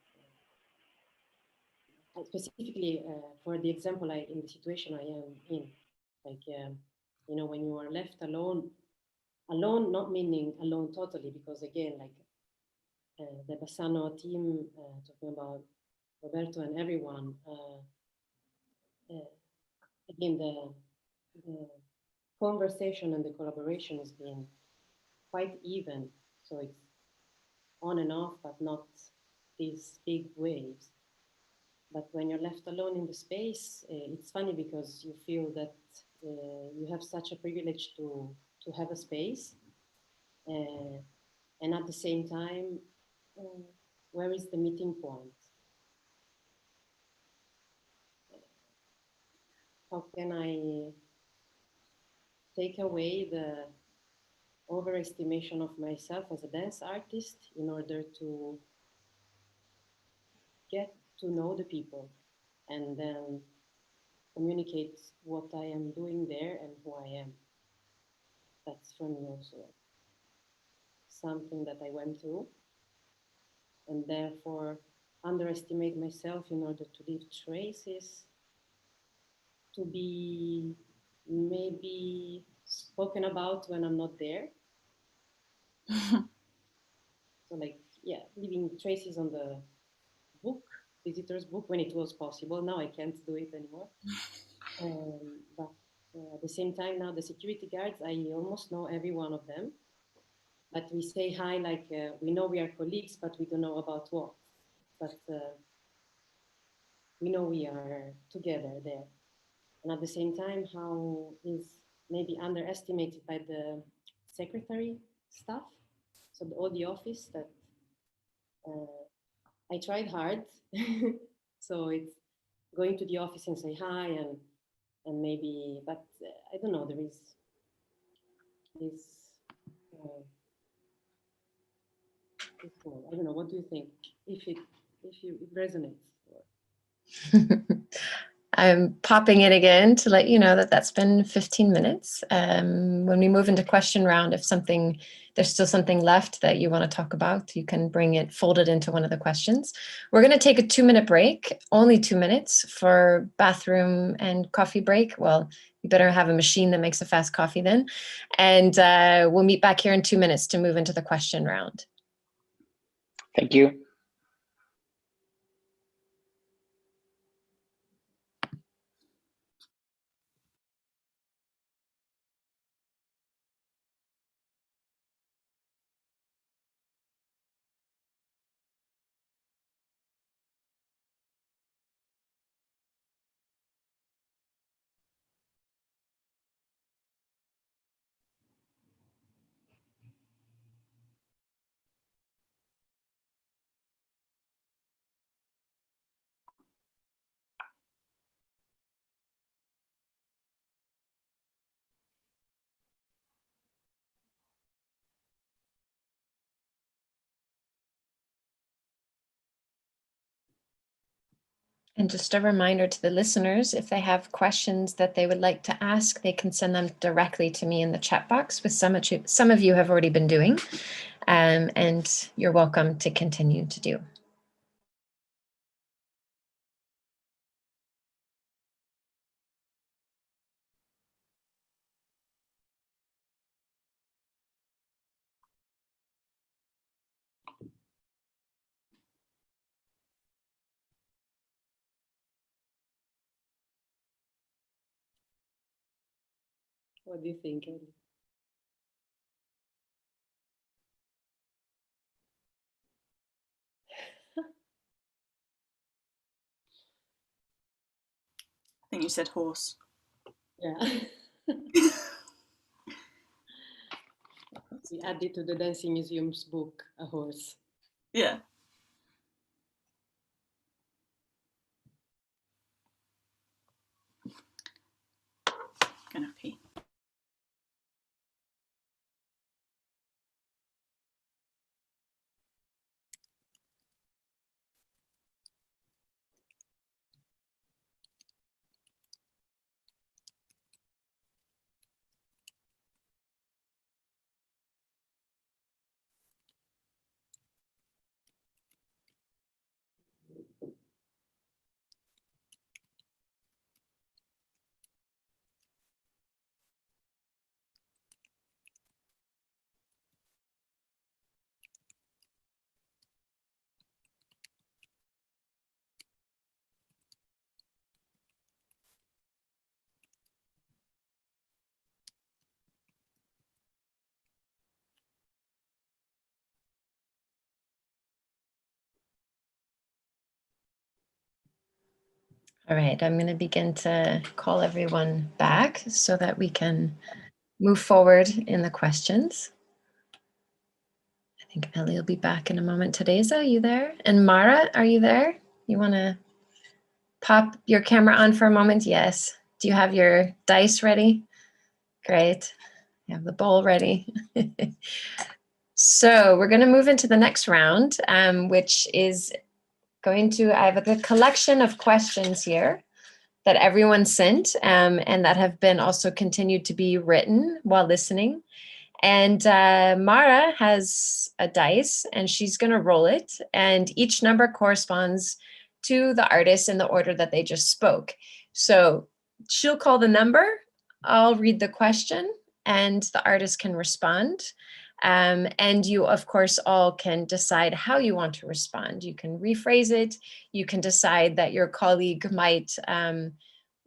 Specifically for the example, in the situation I am in, like, you know, when you are left alone, not meaning alone totally, because again, like the Bassano team, talking about Roberto and everyone, again, the conversation and the collaboration has been quite even. So it's on and off, but not these big waves. But when you're left alone in the space, it's funny because you feel that you have such a privilege to have a space. And at the same time, where is the meeting point? How can I take away the overestimation of myself as a dance artist in order to get to know the people and then communicate what I am doing there and who I am? That's for me also something that I went through, and therefore underestimate myself in order to leave traces, to be maybe spoken about when I'm not there. So like, yeah, leaving traces on the book, visitor's book, when it was possible. Now I can't do it anymore. But at the same time, now the security guards, I almost know every one of them. But we say hi, like we know we are colleagues, but we don't know about what. But we know we are together there. And at the same time, how is maybe underestimated by the secretary staff, so all the office, that I tried hard. So it's going to the office and say hi, and maybe, but I don't know, there is this, I don't know, what do you think? If it resonates? I'm popping in again to let you know that that's been 15 minutes. When we move into question round, if there's still something left that you want to talk about, you can bring it folded into one of the questions. We're going to take a 2-minute break, only 2 minutes for bathroom and coffee break. Well, you better have a machine that makes a fast coffee then. And we'll meet back here in 2 minutes to move into the question round. Thank you. And just a reminder to the listeners, if they have questions that they would like to ask, they can send them directly to me in the chat box, which some of you have already been doing, and you're welcome to continue to do. What do you think, Ellie? I think you said horse. Yeah. We added to the Dancing Museum's book, a horse. Yeah. Gonna pee. All right, I'm going to begin to call everyone back so that we can move forward in the questions. I think Ellie will be back in a moment. Teresa, are you there? And Mara, are you there? You want to pop your camera on for a moment? Yes. Do you have your dice ready? Great. You have the bowl ready. So we're going to move into the next round, which is going to, I have a collection of questions here that everyone sent and that have been also continued to be written while listening. And Mara has a dice and she's going to roll it. And each number corresponds to the artist in the order that they just spoke. So she'll call the number, I'll read the question, and the artist can respond. And you, of course, all can decide how you want to respond. You can rephrase it. You can decide that your colleague might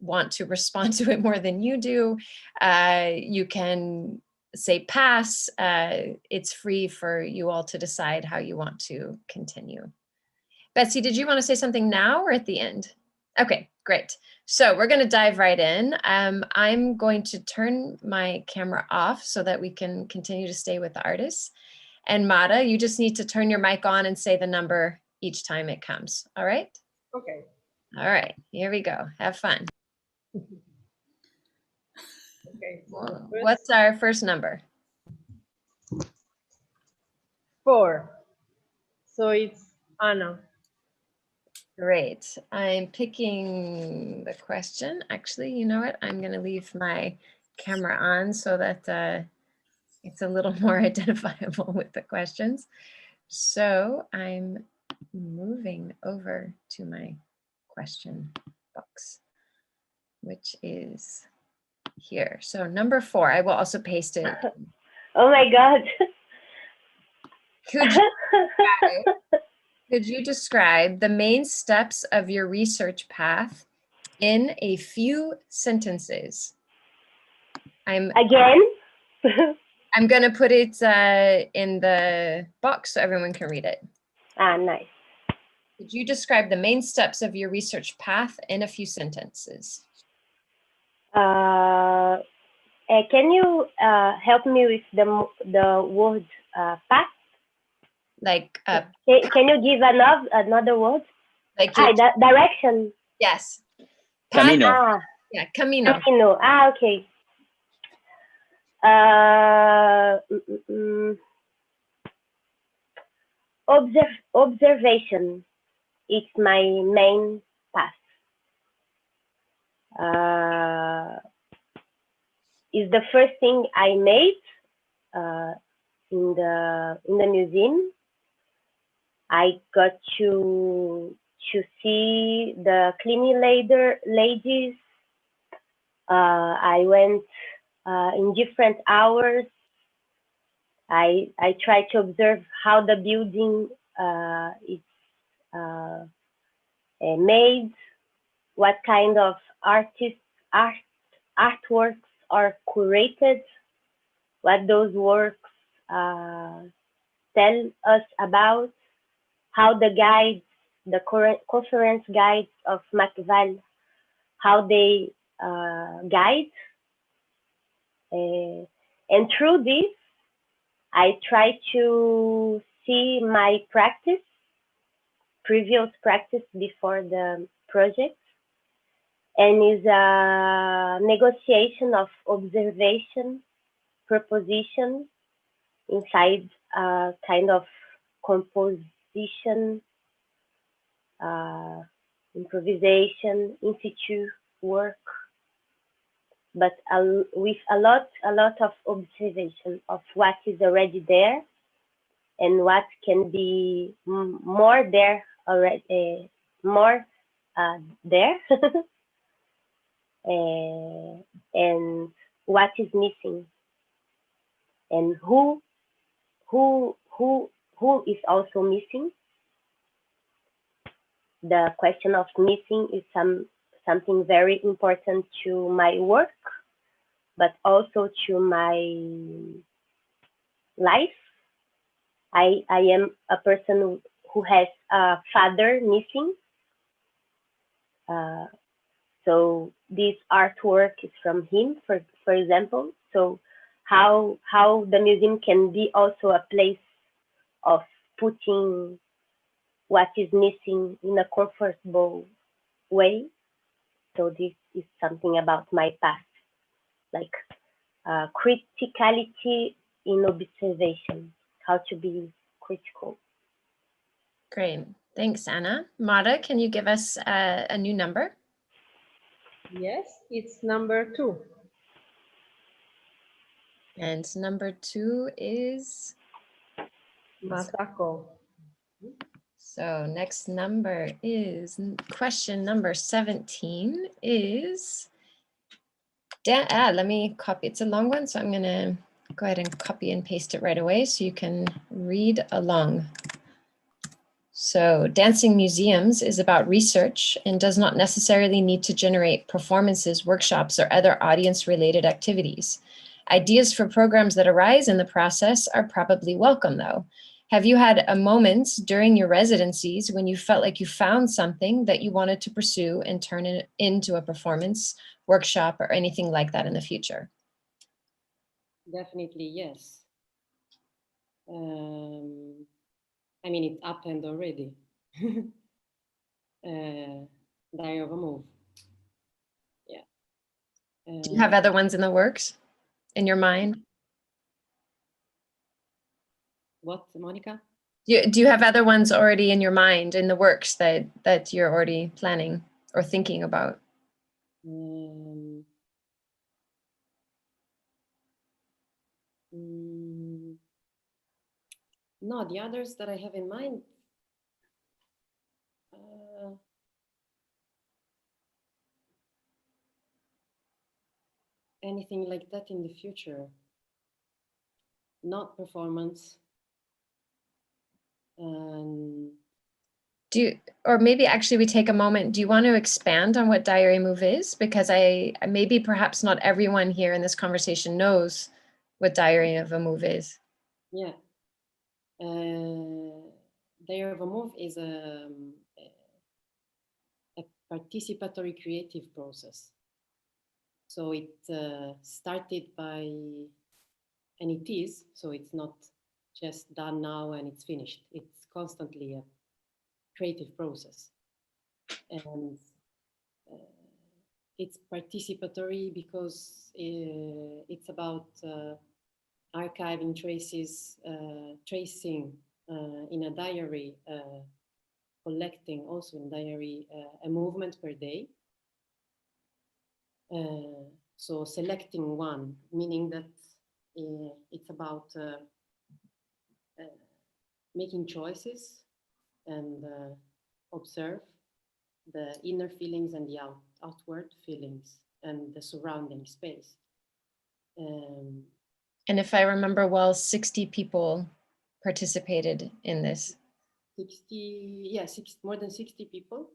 want to respond to it more than you do. You can say pass. It's free for you all to decide how you want to continue. Betsy, did you want to say something now or at the end? Okay, great. So we're going to dive right in. I'm going to turn my camera off so that we can continue to stay with the artists. And Mara, you just need to turn your mic on and say the number each time it comes. All right? Okay. All right, here we go. Have fun. Okay. What's our first number? 4. So it's Anna. Great. I'm picking the question. Actually, you know what? I'm going to leave my camera on so that it's a little more identifiable with the questions. So I'm moving over to my question box, which is here. So number 4, I will also paste it. Oh my God. Could you describe the main steps of your research path in a few sentences? Again? I'm going to put it in the box so everyone can read it. Ah, nice. Could you describe the main steps of your research path in a few sentences? Can you help me with the word path? Like can you give another word? Like direction. Yes. Camino. Yeah, camino. Camino. Okay. Observation. It's my main path. Is the first thing I made in the museum. I got to see the cleaning ladies. I went in different hours. I tried to observe how the building is made, what kind of artworks are curated, what those works tell us about, how the guides, the conference guides of Macval, how they guide. And through this, I try to see my previous practice before the project, and is a negotiation of observation, proposition inside a kind of composition, improvisation, in situ work, but with a lot of observation of what is already there and what can be more there already, more there, and what is missing, and who is also missing. The question of missing is something very important to my work, but also to my life. I am a person who has a father missing. So this artwork is from him, for example. So how the museum can be also a place of putting what is missing in a comfortable way. So this is something about my past, like criticality in observation, how to be critical. Great. Thanks, Anna. Mara, can you give us a new number? Yes, it's number 2. And number 2 is Masako. So next number is question number 17 is, let me copy. It's a long one, so I'm going to go ahead and copy and paste it right away so you can read along. So Dancing Museums is about research and does not necessarily need to generate performances, workshops, or other audience-related activities. Ideas for programs that arise in the process are probably welcome, though. Have you had a moment during your residencies when you felt like you found something that you wanted to pursue and turn it into a performance, workshop, or anything like that in the future? Definitely, yes. I mean, it happened already. Diary of a Move. Yeah. Do you have other ones in the works, in your mind? What, Monica? Do you have other ones already in your mind, in the works that you're already planning or thinking about? No, the others that I have in mind, anything like that in the future, not performance. Or maybe actually we take a moment. Do you want to expand on what Diary Move is? Because maybe perhaps not everyone here in this conversation knows what Diary of a Move is. Yeah. Diary of a Move is a participatory creative process. So it started by, and it is, so it's not just done now and it's finished. It's constantly a creative process. And it's participatory because it's about archiving traces, tracing in a diary, collecting also in diary a movement per day. So selecting one, meaning that it's about making choices and observe the inner feelings and the outward feelings and the surrounding space. And if I remember well, 60 people participated in this. 60, yeah, more than 60 people,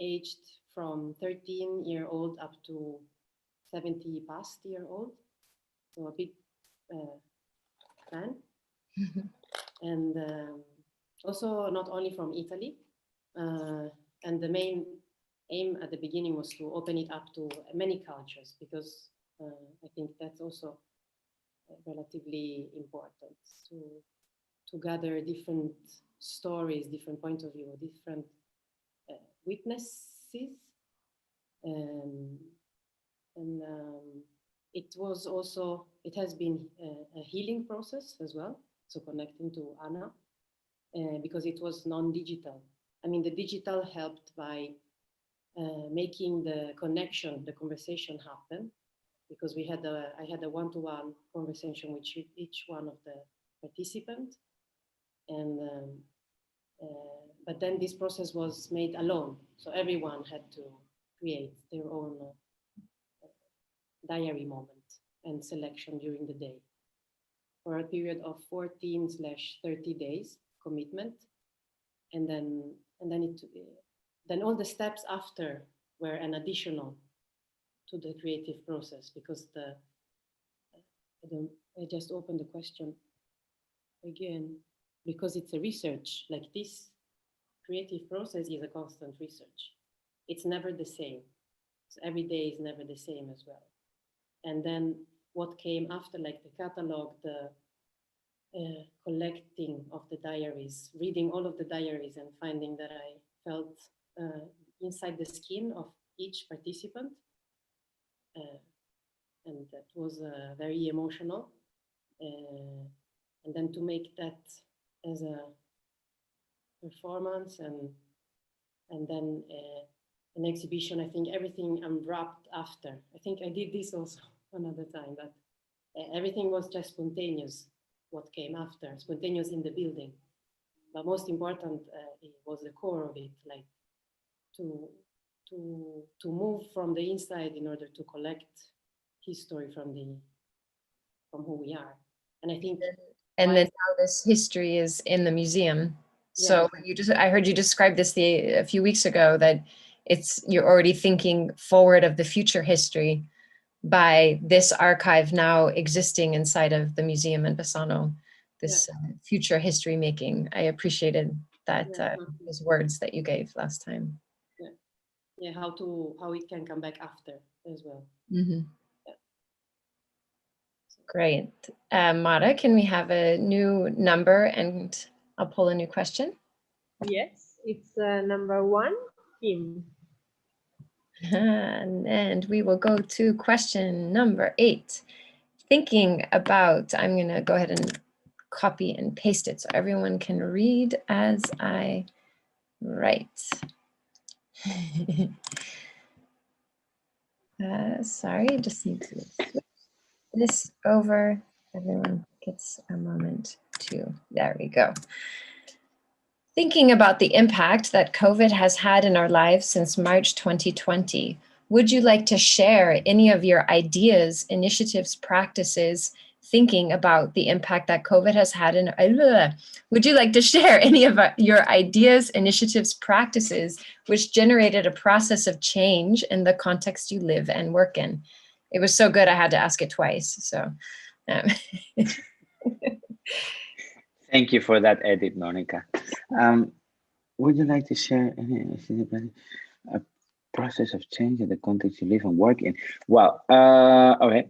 aged from 13-year-old up to 70 past year old. So a big plan. And also not only from Italy. And the main aim at the beginning was to open it up to many cultures, because I think that's also relatively important to gather different stories, different point of view, different witnesses. It was also, it has been a healing process as well. So connecting to Anna, because it was non-digital. I mean, the digital helped by making the connection, the conversation happen, because I had a one-to-one conversation with each one of the participants. And but then this process was made alone. So everyone had to create their own diary moment and selection during the day for a period of 14/30 days commitment. And then all the steps after were an additional to the creative process, because I just opened the question again, because it's a research. Like, this creative process is a constant research. It's never the same. So every day is never the same as well. And then what came after, like the catalog, the collecting of the diaries, reading all of the diaries and finding that I felt inside the skin of each participant. And that was very emotional. And then to make that as a performance and then an exhibition, I think everything unwrapped after. I think I did this also another time, but everything was just spontaneous. What came after, spontaneous in the building, but most important, it was the core of it, like to move from the inside in order to collect history from who we are. And I think, and then now this history is in the museum. So I heard you describe this a few weeks ago, that you're already thinking forward of the future history by this archive now existing inside of the museum in Bassano, this future history making. I appreciated that, those words that you gave last time. Yeah, how it can come back after as well. Mm-hmm. Yeah. Great. Mara, can we have a new number and I'll pull a new question? Yes, it's number 1, Kim. And we will go to question number 8. Thinking about, I'm going to go ahead and copy and paste it so everyone can read as I write. Sorry, just need to switch this over. Everyone gets a moment to, there we go. Thinking about the impact that COVID has had in our lives since March 2020, would you like to share any of your ideas, initiatives, practices, thinking about the impact that COVID has had in, would you like to share any of your ideas, initiatives, practices, which generated a process of change in the context you live and work in? It was so good, I had to ask it twice, so. Thank you for that edit, Monica. Would you like to share a process of change in the context you live and work in? Well, okay.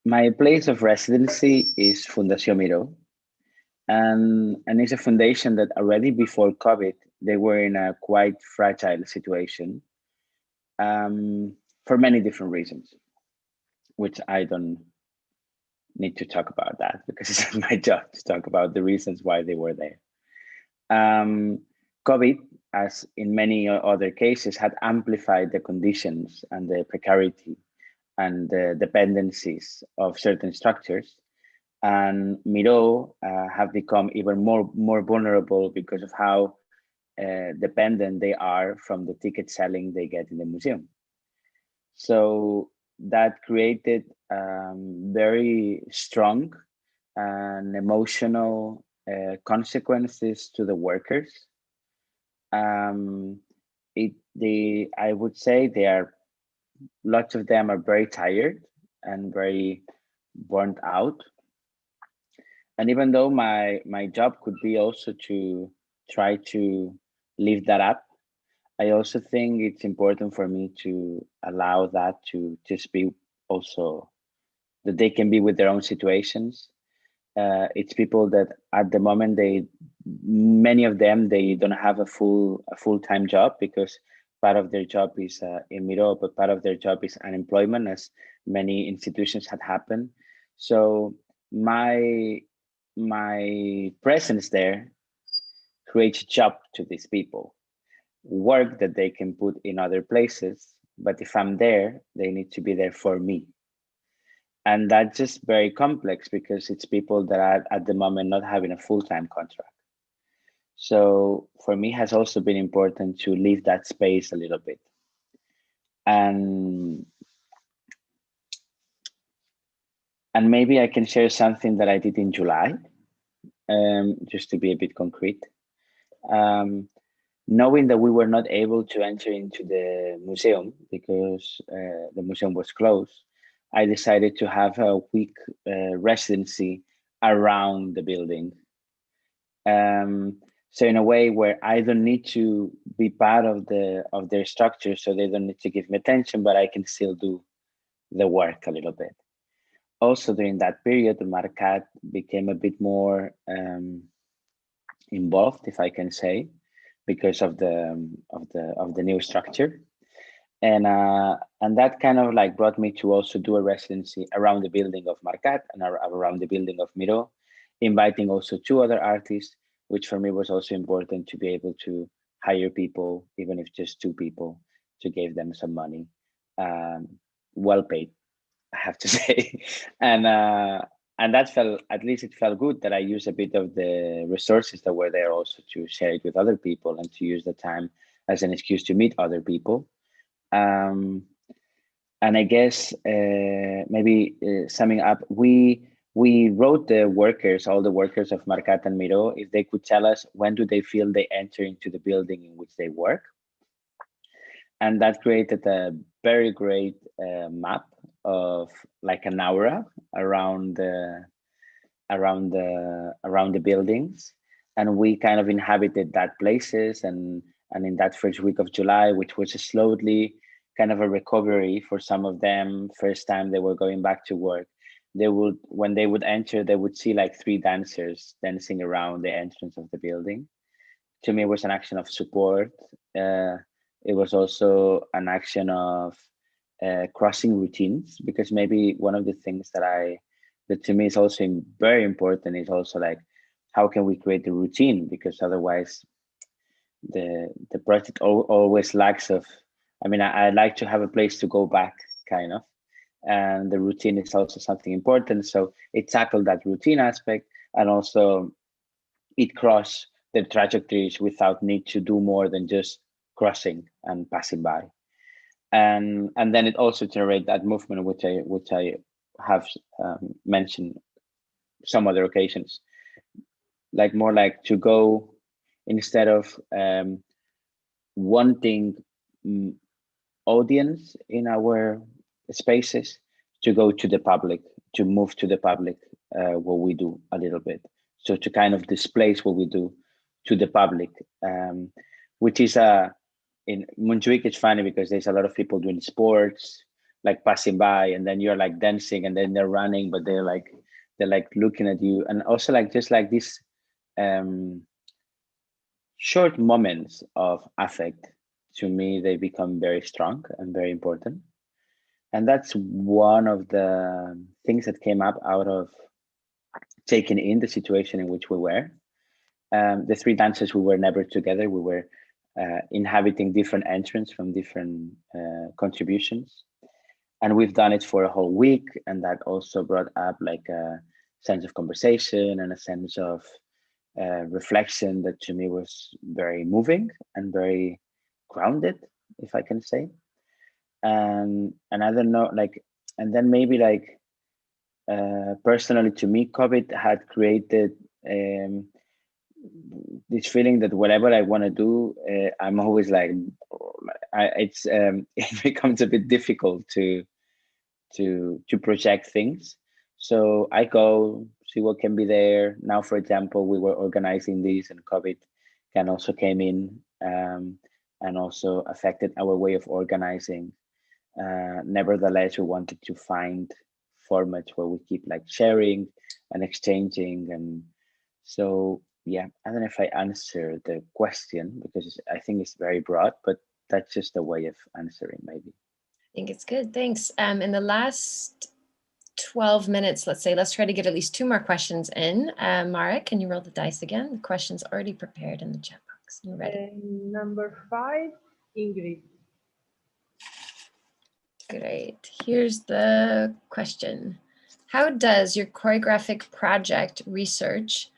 My place of residency is Fundación Miró, and it's a foundation that already before COVID, they were in a quite fragile situation for many different reasons, which I don't need to talk about that because it's my job to talk about the reasons why they were there. COVID, as in many other cases, had amplified the conditions and the precarity and the dependencies of certain structures. And Miró have become even more vulnerable because of how dependent they are from the ticket selling they get in the museum. So that created very strong and emotional consequences to the workers. I would say lots of them are very tired and very burnt out. And even though my job could be also to try to lift that up, I also think it's important for me to allow that to just be also that they can be with their own situations. It's people that at the moment many of them they don't have a full-time job because part of their job is in Miró, but part of their job is unemployment, as many institutions had happened. So my presence there creates job to these people, work that they can put in other places. But if I'm there, they need to be there for me. And that's just very complex because it's people that are at the moment not having a full-time contract. So for me, it has also been important to leave that space a little bit. And maybe I can share something that I did in July, just to be a bit concrete. Knowing that we were not able to enter into the museum because the museum was closed, I decided to have a week residency around the building. So in a way where I don't need to be part of their structure, so they don't need to give me attention, but I can still do the work a little bit. Also during that period, the Marcat became a bit more involved, if I can say, because of the new structure. And that kind of like brought me to also do a residency around the building of Marcat and around the building of Miró, inviting also 2 other artists, which for me was also important to be able to hire people, even if just 2 people, to give them some money, well paid, I have to say. And that it felt good that I used a bit of the resources that were there also to share it with other people and to use the time as an excuse to meet other people. And I guess maybe summing up, we wrote all the workers of Marcat and Miró, if they could tell us when do they feel they enter into the building in which they work. And that created a very great map of like an aura around the buildings. And we kind of inhabited that places. And in that first week of July, which was slowly kind of a recovery for some of them, first time they were going back to work, when they would enter, they would see like 3 dancers dancing around the entrance of the building to me was an action of support. It was also an action of crossing routines, because maybe one of the things that to me is also very important is also like, how can we create a routine? Because otherwise the project always lacks of, I mean, I like to have a place to go back, kind of, and the routine is also something important. So it tackled that routine aspect, and also it crossed the trajectories without need to do more than just crossing and passing by. And then it also generated that movement, which I have mentioned some other occasions, like more like to go, instead of wanting audience in our spaces, to go to the public, to move to the public what we do a little bit. So to kind of displace what we do to the public, which is in Montjuic, it's funny because there's a lot of people doing sports, like passing by, and then you're like dancing, and then they're running, but they're like looking at you, and also like just like this short moments of affect. To me, they become very strong and very important. And that's one of the things that came up out of taking in the situation in which we were. The three dancers, we were never together. We were inhabiting different entrants from different contributions. And we've done it for a whole week. And that also brought up like a sense of conversation and a sense of reflection that to me was very moving and very grounded, if I can say. And I don't know, like, and then maybe like personally to me, COVID had created this feeling that whatever I want to do, I'm always like, it becomes a bit difficult to project things. So I go see what can be there. Now, for example, we were organizing these, and COVID can also came in and also affected our way of organizing. Nevertheless, we wanted to find formats where we keep like sharing and exchanging. And so, yeah, I don't know if I answer the question, because I think it's very broad, but that's just a way of answering, maybe. I think it's good. Thanks. In the last 12 minutes, let's say, let's try to get at least 2 more questions in. Mara, can you roll the dice again? The question's already prepared in the chat box. You ready? Number 5, Ingrid. Great. Here's the question. How does your choreographic project research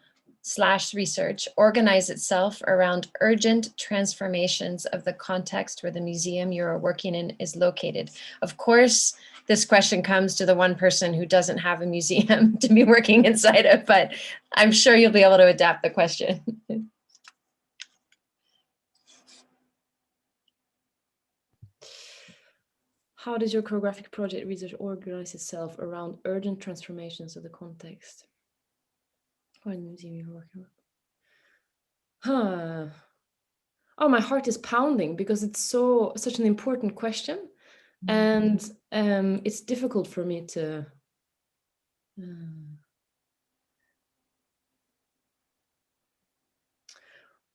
organize itself around urgent transformations of the context where the museum you're working in is located? Of course, this question comes to the one person who doesn't have a museum to be working inside of, but I'm sure you'll be able to adapt the question. How does your choreographic project research organize itself around urgent transformations of the context? Or in the museum you're working with? Oh, my heart is pounding because it's such an important question, and it's difficult for me to.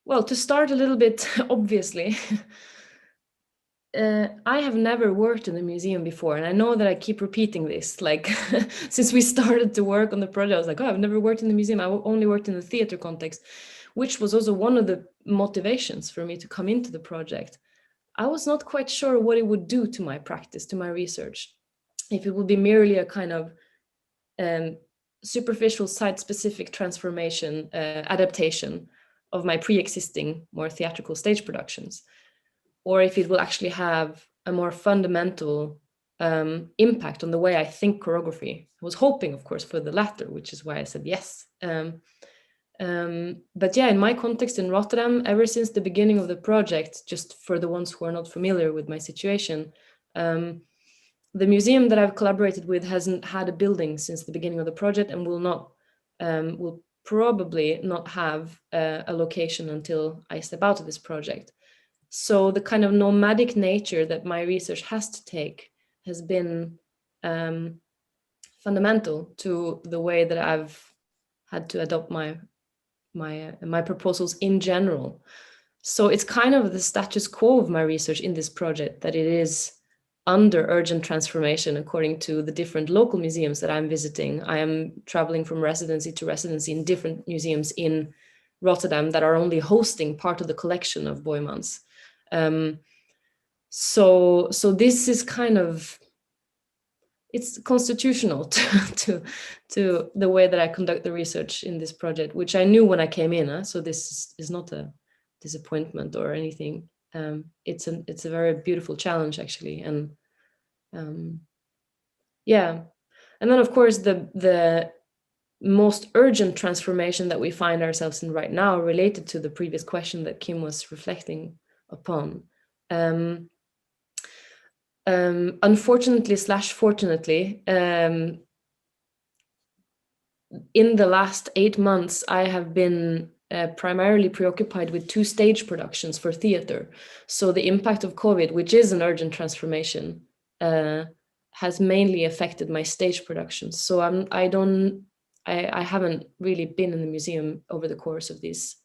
Well, to start a little bit, obviously. I have never worked in a museum before, and I know that I keep repeating this. Like, since we started to work on the project, I was like, oh, I've never worked in the museum. I only worked in the theater context, which was also one of the motivations for me to come into the project. I was not quite sure what it would do to my practice, to my research, if it would be merely a kind of superficial site-specific transformation, adaptation of my pre-existing more theatrical stage productions, or if it will actually have a more fundamental impact on the way I think choreography. I was hoping, of course, for the latter, which is why I said yes. But yeah, in my context in Rotterdam, ever since the beginning of the project, just for the ones who are not familiar with my situation, the museum that I've collaborated with hasn't had a building since the beginning of the project, and will probably not have a location until I step out of this project. So the kind of nomadic nature that my research has to take has been fundamental to the way that I've had to adopt my my proposals in general. So it's kind of the status quo of my research in this project, that it is under urgent transformation according to the different local museums that I'm visiting. I am traveling from residency to residency in different museums in Rotterdam that are only hosting part of the collection of Boijmans. So this is kind of, it's constitutional to the way that I conduct the research in this project, which I knew when I came in. So this is not a disappointment or anything. It's a very beautiful challenge, actually. And yeah, and then of course the most urgent transformation that we find ourselves in right now, related to the previous question that Kim was reflecting upon. Unfortunately / fortunately, in the last 8 months, I have been primarily preoccupied with 2 stage productions for theater. So the impact of COVID, which is an urgent transformation, has mainly affected my stage productions. So I haven't really been in the museum over the course of these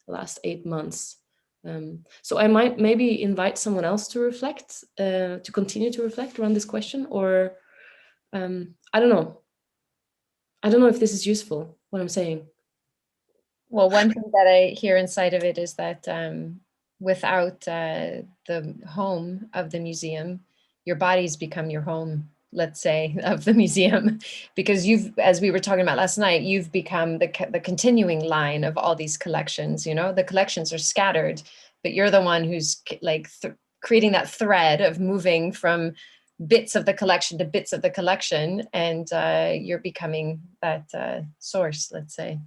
last 8 months. So I might maybe invite someone else to reflect, to continue to reflect around this question, or I don't know. I don't know if this is useful, what I'm saying. Well, one thing that I hear inside of it is that without the home of the museum, your body's become your home, let's say, of the museum, because you've, as we were talking about last night, you've become the continuing line of all these collections. You know, the collections are scattered, but you're the one who's like creating that thread of moving from bits of the collection to bits of the collection, and you're becoming that source, let's say.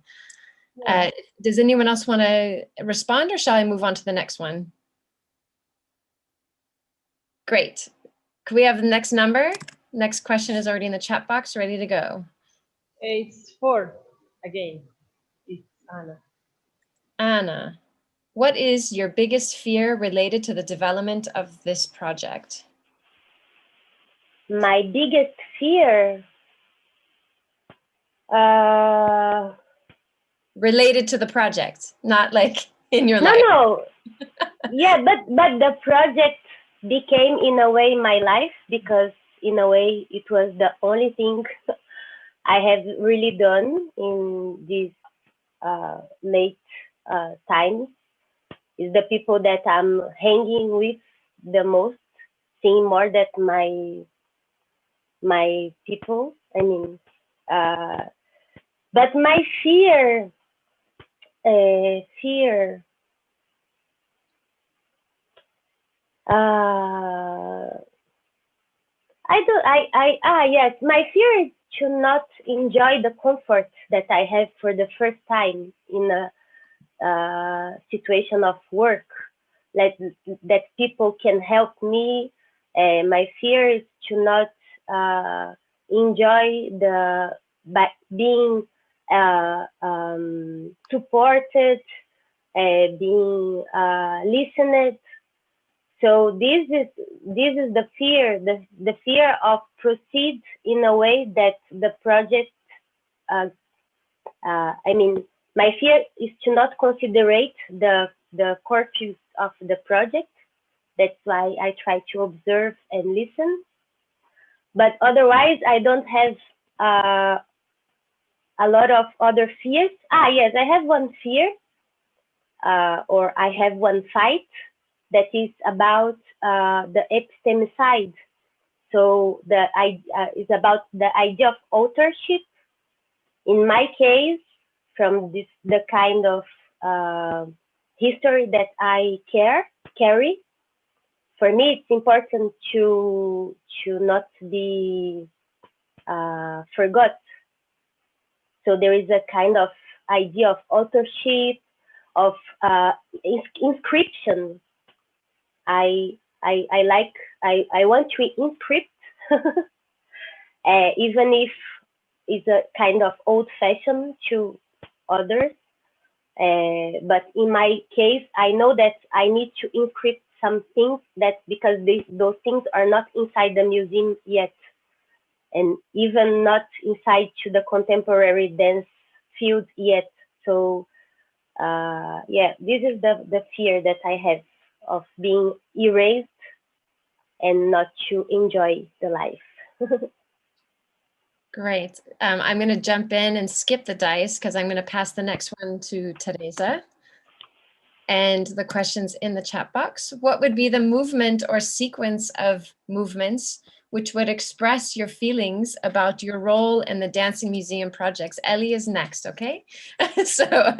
Does anyone else want to respond, or shall I move on to the next one? Great. Could we have the next number? Next question is already in the chat box, ready to go. It's 4 again. It's Anna. Anna, what is your biggest fear related to the development of this project? My biggest fear, related to the project, not like in your life. No. Yeah, but the project became in a way my life, because in a way it was the only thing I have really done in these late times. Is the people that I'm hanging with the most, seeing more than my people. I mean, but my fear. Yes, my fear is to not enjoy the comfort that I have for the first time in a situation of work, that people can help me. My fear is to not enjoy being supported, being listened. So this is the fear, the fear of proceed in a way that the project. I mean, my fear is to not considerate the corpus of the project. That's why I try to observe and listen. But otherwise, I don't have a lot of other fears. Yes, I have one fear, or I have one fight, that is about the epistemicide. So is about the idea of authorship. In my case, from the kind of history that I carry, for me it's important to not be forgot. So there is a kind of idea of authorship, of inscription. I want to inscript, even if it's a kind of old-fashioned to others. But in my case, I know that I need to inscript some things, that because those things are not inside the museum yet, and even not inside to the contemporary dance field yet. So yeah, this is the fear that I have of being erased and not to enjoy the life. Great. I'm going to jump in and skip the dice because I'm going to pass the next one to Teresa. And the question's in the chat box. What would be the movement or sequence of movements which would express your feelings about your role in the Dancing Museum projects? Ellie is next, okay? So,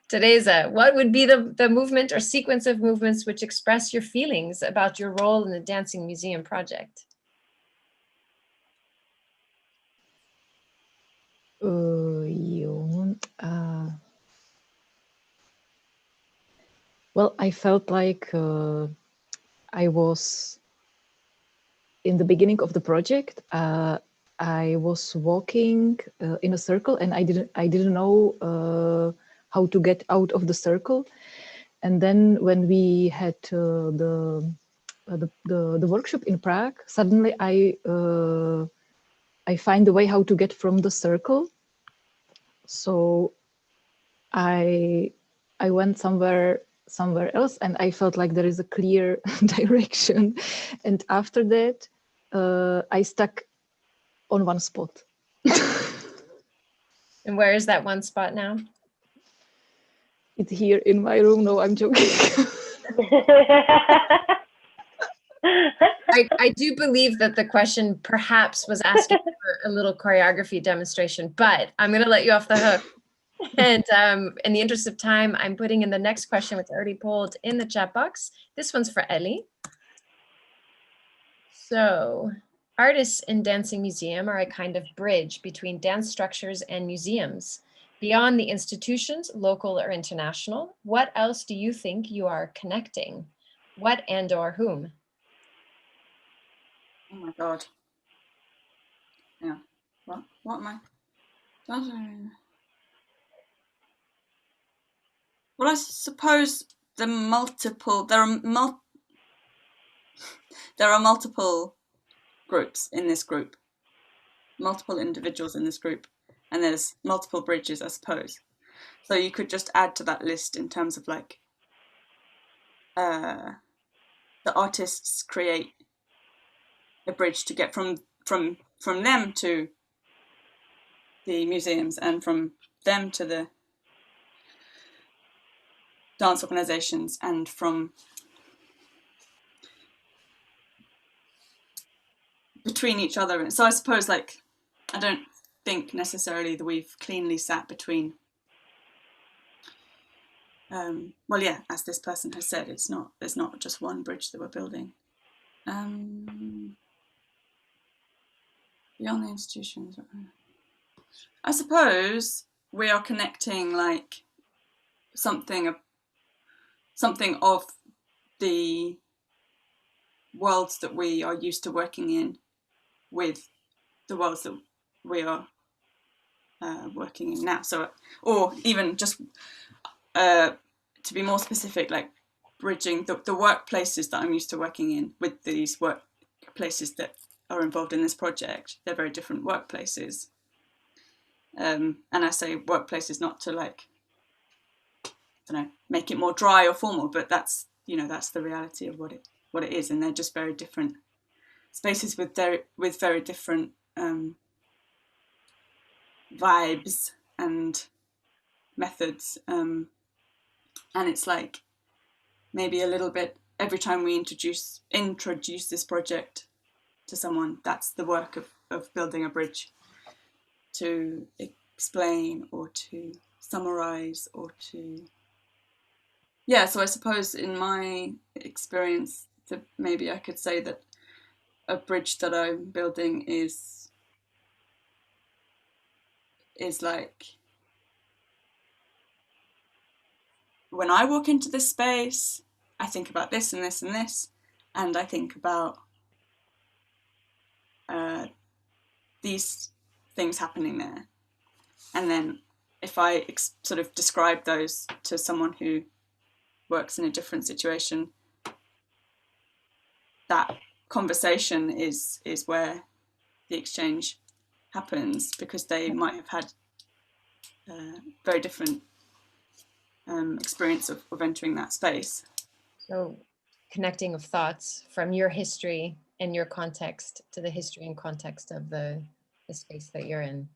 Teresa, what would be the movement or sequence of movements which express your feelings about your role in the Dancing Museum project? Well, I felt like I was in the beginning of the project. I was walking in a circle, and I didn't know how to get out of the circle. And then when we had the workshop in Prague, suddenly I find a way how to get from the circle. So I went somewhere else, and I felt like there is a clear direction. And after that, I stuck on one spot. And where is that one spot now? It's here in my room. No, I'm joking. I do believe that the question perhaps was asking for a little choreography demonstration, but I'm going to let you off the hook. And in the interest of time, I'm putting in the next question, which I already pulled in the chat box. This one's for Ellie. So, artists in Dancing Museum are a kind of bridge between dance structures and museums. Beyond the institutions, local or international, what else do you think you are connecting? What and or whom? Oh my God. Yeah. What am I? Well, I suppose there are multiple groups in this group, multiple individuals in this group, and there's multiple bridges, I suppose. So you could just add to that list in terms of like the artists create a bridge to get from them to the museums, and from them to the dance organizations, and from between each other. And so I suppose, like, I don't think necessarily that we've cleanly sat between well, yeah, as this person has said, there's not just one bridge that we're building. Beyond the institutions, I suppose we are connecting like something of the worlds that we are used to working in with the worlds that we are working in now. So, or even just to be more specific, like bridging the workplaces that I'm used to working in with these workplaces that are involved in this project. They're very different workplaces. And I say workplaces not to like, I don't know, make it more dry or formal, but that's, you know, that's the reality of what it is. And they're just very different spaces with very different vibes and methods. And it's like maybe a little bit every time we introduce this project to someone, that's the work of building a bridge to explain or to summarize or to, yeah. So I suppose in my experience, that maybe I could say that a bridge that I'm building is like, when I walk into this space, I think about this and this and this, and I think about these things happening there. And then if I sort of describe those to someone who works in a different situation, that conversation is where the exchange happens, because they might have had very different experience of entering that space. So connecting of thoughts from your history and your context to the history and context of the space that you're in.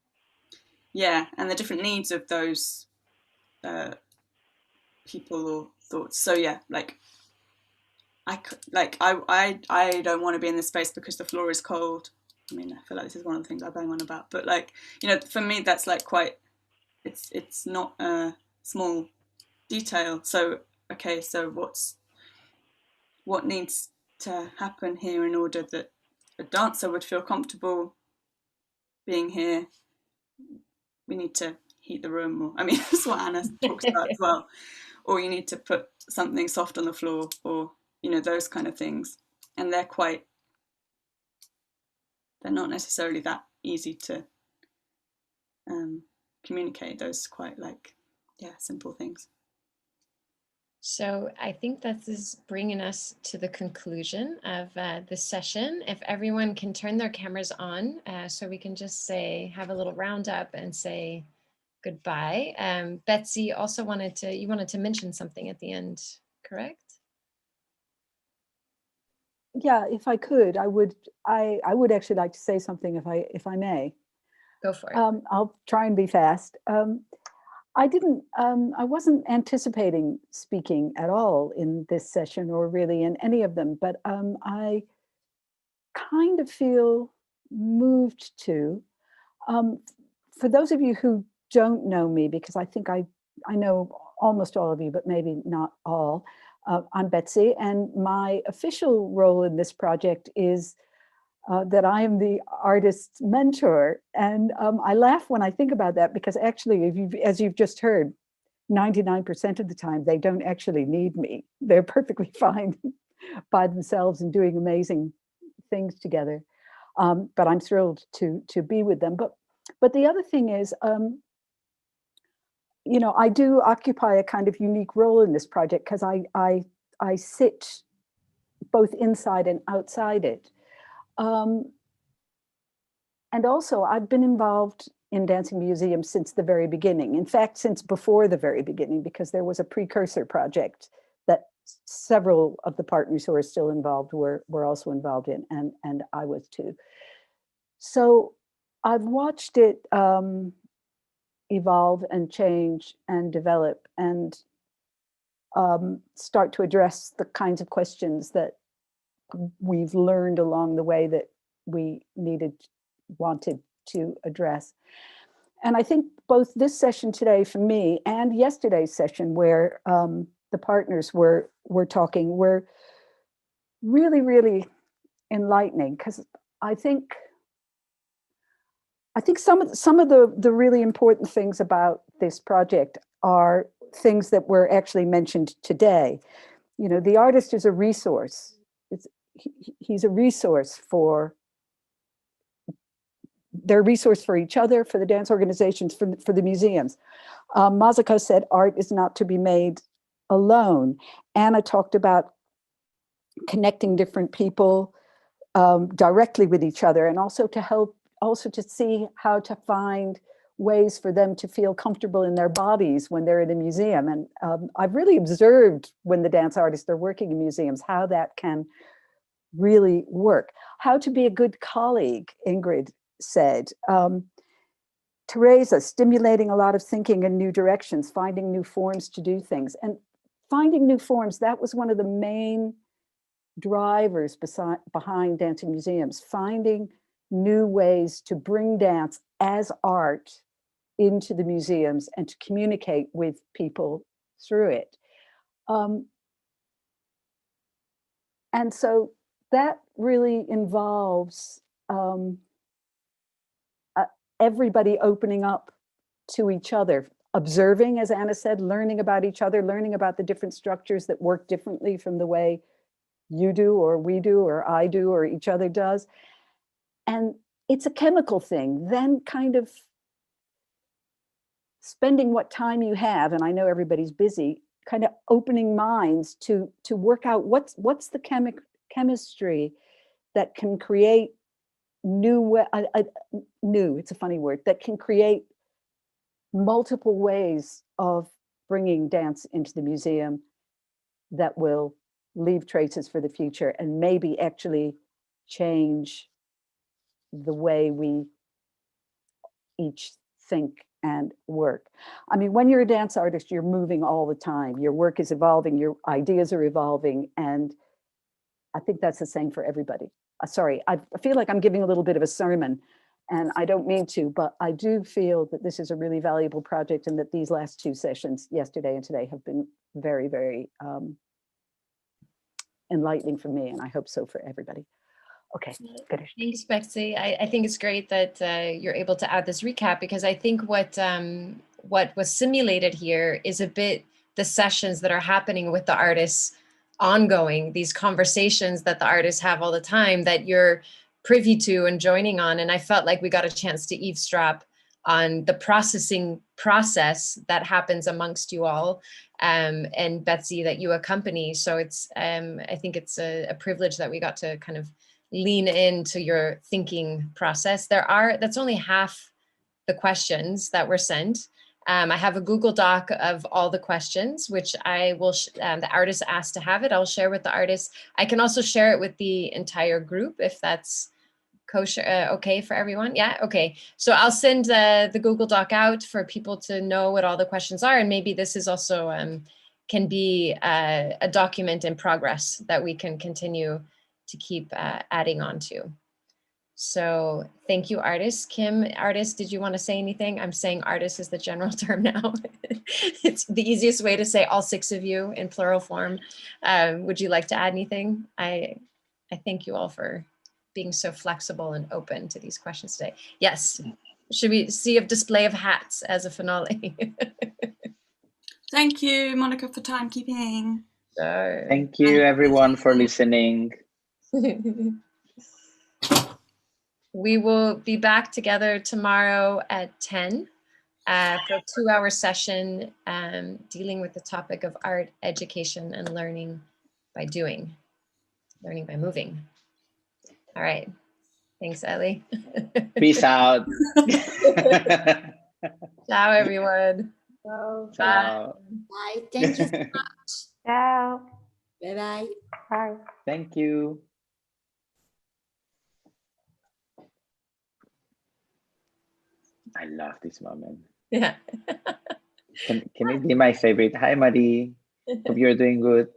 Yeah, and the different needs of those people or thoughts. So yeah, like I don't want to be in this space because the floor is cold. I mean, I feel like this is one of the things I bang on about, but like, you know, for me that's like quite, it's not a small detail. So okay, so what needs to happen here in order that a dancer would feel comfortable being here? We need to heat the room, or I mean, that's what Anna talks about as well. Or you need to put something soft on the floor, or you know, those kind of things. And they're not necessarily that easy to communicate. Those quite like, yeah, simple things. So I think that is bringing us to the conclusion of this session. If everyone can turn their cameras on, so we can just have a little roundup and say goodbye. Betsy also wanted to mention something at the end, correct? Yeah, if I could, I would actually like to say something if I may. Go for it. I'll try and be fast. I wasn't anticipating speaking at all in this session or really in any of them, but I kind of feel moved to. For those of you who don't know me, because I think I know almost all of you, but maybe not all, I'm Betsy, and my official role in this project is that I am the artist's mentor. And I laugh when I think about that, because actually, as you've just heard, 99% of the time, they don't actually need me. They're perfectly fine by themselves and doing amazing things together. But I'm thrilled to be with them. But the other thing is, you know, I do occupy a kind of unique role in this project because I sit both inside and outside it. And also, I've been involved in dancing museums since the very beginning. In fact, since before the very beginning, because there was a precursor project that several of the partners who are still involved were also involved in, and I was too. So I've watched it evolve and change and develop and start to address the kinds of questions that we've learned along the way that we wanted to address. And I think both this session today for me and yesterday's session where the partners were talking were really, really enlightening, because I think some of the really important things about this project are things that were actually mentioned today. You know, the artist is a resource. He's a resource they're a resource for each other, for the dance organizations, for the museums. Mazako said art is not to be made alone. Anna talked about connecting different people directly with each other, and also to see how to find ways for them to feel comfortable in their bodies when they're in a museum. And I've really observed when the dance artists are working in museums, how that can really work. How to be a good colleague, Ingrid said. Teresa, stimulating a lot of thinking in new directions, finding new forms to do things. And finding new forms, that was one of the main drivers behind dancing museums, finding new ways to bring dance as art into the museums and to communicate with people through it. And so that really involves everybody opening up to each other, observing, as Anna said, learning about each other, learning about the different structures that work differently from the way you do or we do or I do or each other does. And it's a chemical thing. Then kind of spending what time you have, and I know everybody's busy, kind of opening minds to work out what's the chemistry that can create it's a funny word, that can create multiple ways of bringing dance into the museum that will leave traces for the future and maybe actually change the way we each think and work. I mean, when you're a dance artist, you're moving all the time. Your work is evolving, your ideas are evolving, and I think that's the same for everybody. Sorry, I feel like I'm giving a little bit of a sermon, and I don't mean to, but I do feel that this is a really valuable project and that these last two sessions, yesterday and today, have been very, very enlightening for me, and I hope so for everybody. Okay, finished. Thanks, Betsy. I think it's great that you're able to add this recap, because I think what was simulated here is a bit the sessions that are happening with the artists ongoing, these conversations that the artists have all the time that you're privy to and joining on. And I felt like we got a chance to eavesdrop on the processing process that happens amongst you all, and Betsy, that you accompany. So it's I think it's a privilege that we got to kind of lean into your thinking process. That's only half the questions that were sent. I have a Google Doc of all the questions, which I will, the artist asked to have it. I'll share with the artist. I can also share it with the entire group if that's kosher, okay for everyone. Yeah, okay. So I'll send the Google Doc out for people to know what all the questions are. And maybe this is also can be a document in progress that we can continue to keep adding on to. So thank you, artists. Kim, artist, did you want to say anything? I'm saying artist is the general term now. It's the easiest way to say all six of you in plural form. Would you like to add anything? I thank you all for being so flexible and open to these questions today. Yes, should we see a display of hats as a finale? Thank you, Monica, for timekeeping. Sure. Thank you, everyone, for listening. We will be back together tomorrow at 10 for a 2-hour session dealing with the topic of art, education, and learning by doing, learning by moving. All right. Thanks, Ellie. Peace out. Ciao, everyone. Ciao. Bye. Bye. Thank you so much. Ciao. Bye-bye. Bye. Thank you. I love this moment. Yeah. Can it be my favorite? Hi, Maddie. Hope you're doing good.